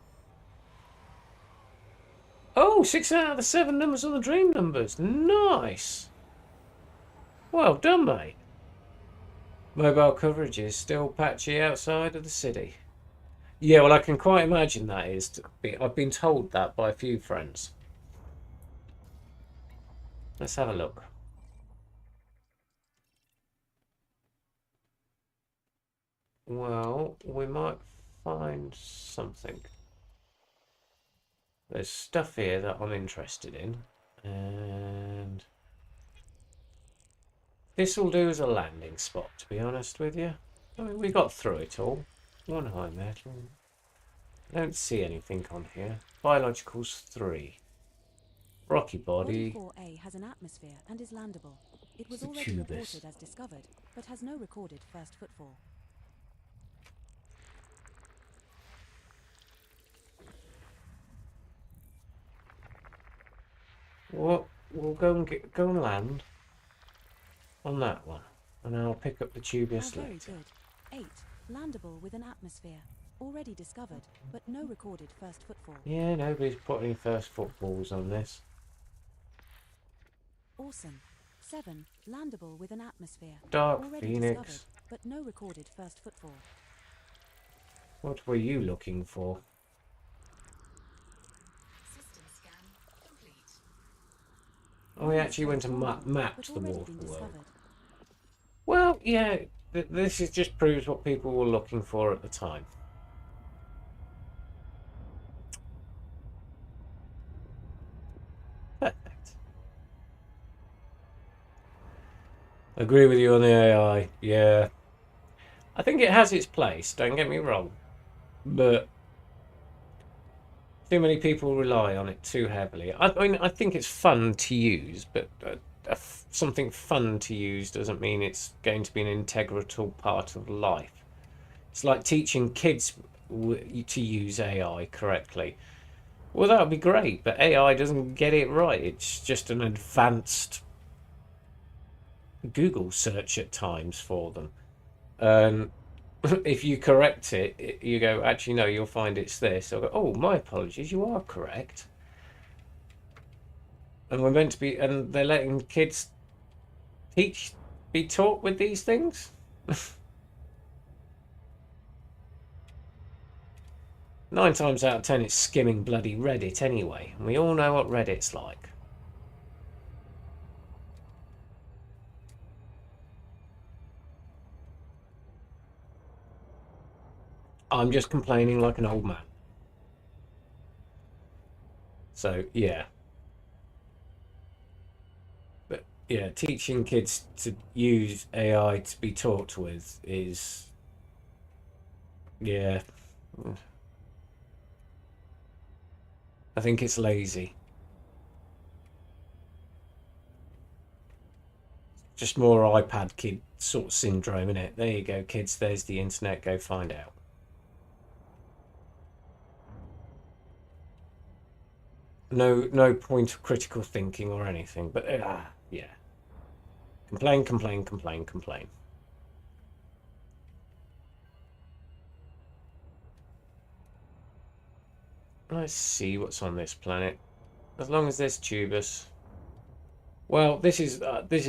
Oh, 6 out of the 7 numbers on the dream numbers. Nice. Well done, mate. Mobile coverage is still patchy outside of the city. Yeah, well, I can quite imagine that is. I've been told that by a few friends. Let's have a look. Well, we might find something. There's stuff here that I'm interested in, and this will do as a landing spot, to be honest with you. I mean, we got through it all. One high metal. I don't see anything on here. Biologicals 3. Rocky body. Body 4A has an atmosphere and is landable. It was It's a already cubus. reported as discovered, but has no recorded first footfall. Well, we'll go and land on that one, and I'll pick up the Tubius Very later. good. 8. Landable with an atmosphere. Already discovered, but no recorded first footfall. Yeah, nobody's put any first footballs on this. Awesome. 7. Landable with an atmosphere. Dark Already Phoenix. discovered, but no recorded first footfall. What were you looking for? System scan complete. Oh, we actually went and But mapped the already water been world. discovered. Well, yeah, this is just proves what people were looking for at the time. Perfect. Agree with you on the AI. Yeah. I think it has its place, don't get me wrong. But too many people rely on it too heavily. I mean, I think it's fun to use, but something fun to use doesn't mean it's going to be an integral part of life. It's like teaching kids to use AI correctly. Well, that would be great, but AI doesn't get it right. It's just an advanced Google search at times for them. If you correct it, you go, actually, no, you'll find it's this. I'll go, oh, my apologies, you are correct. And we're meant to be, and they're letting kids be taught with these things? 9 times out of 10, it's skimming bloody Reddit anyway. And we all know what Reddit's like. I'm just complaining like an old man. So, yeah. But, yeah, teaching kids to use AI to be taught with is... Yeah. I think it's lazy. Just more iPad kid sort of syndrome, innit? There you go, kids. There's the internet. Go find out. No point of critical thinking or anything, but yeah. Complain, complain, complain, complain. Let's see what's on this planet. As long as there's Tubus. Well, this is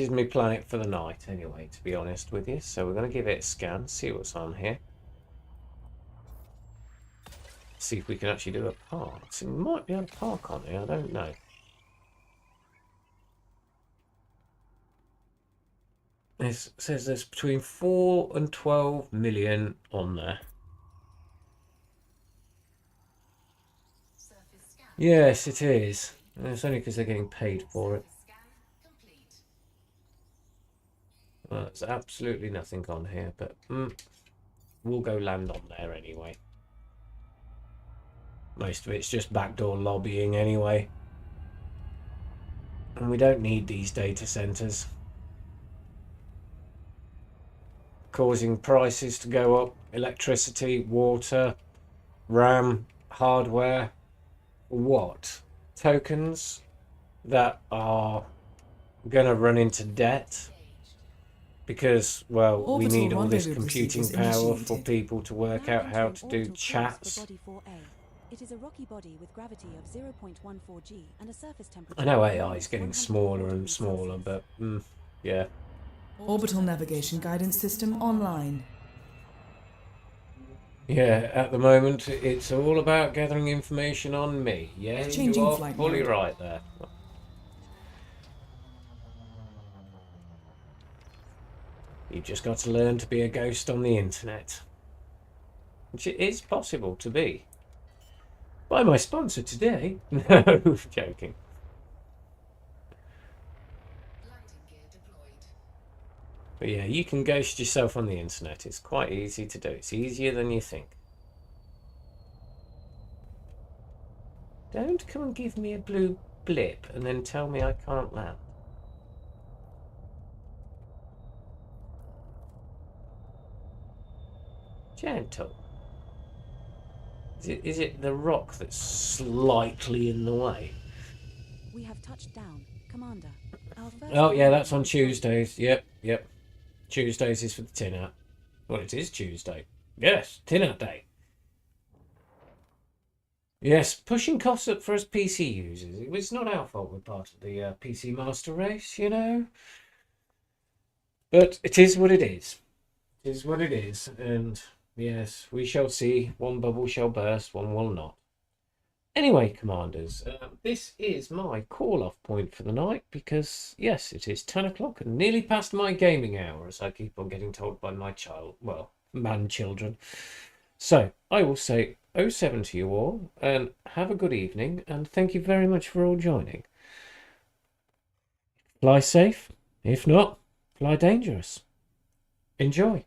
my planet for the night anyway, to be honest with you. So we're going to give it a scan, see what's on here. See if we can actually do a park. So we might be able to park on here, I don't know. It says there's between 4 and 12 million on there. Yes, it is. And it's only because they're getting paid for it. Well, there's absolutely nothing on here, but we'll go land on there anyway. Most of it's just backdoor lobbying anyway. And we don't need these data centers. Causing prices to go up. Electricity, water, RAM, hardware. What? Tokens that are going to run into debt because, well, we Orbital need all this rendezvous computing procedures power for initiated. people to work Now out how entering to do orbital course chats. for Body 4A. It is a rocky body with gravity of 0.14 G and a surface temperature. I know of AI is getting smaller and smaller, but yeah. Orbital navigation guidance system online. Yeah, at the moment, it's all about gathering information on me. Yeah, Changing you are flight fully mode. right there. You've just got to learn to be a ghost on the internet. Which it is possible to be. By my sponsor today. No, joking. But yeah, you can ghost yourself on the internet. It's quite easy to do. It's easier than you think. Don't come and give me a blue blip and then tell me I can't land. Gentle. Is it the rock that's slightly in the way? We have touched down, Commander. Our first Oh yeah, that's on is- Tuesdays. Yep. Tuesdays is for the tin hat. Well, it is Tuesday. Yes, tin hat day. Yes, pushing costs up for us PC users. It's not our fault we're part of the PC master race, you know. But it is what it is. It is what it is. And yes, we shall see. One bubble shall burst, one will not. Anyway, Commanders, this is my call-off point for the night because, yes, it is 10 o'clock and nearly past my gaming hour, as I keep on getting told by my man-children. So, I will say 07 to you all, and have a good evening, and thank you very much for all joining. Fly safe. If not, fly dangerous. Enjoy.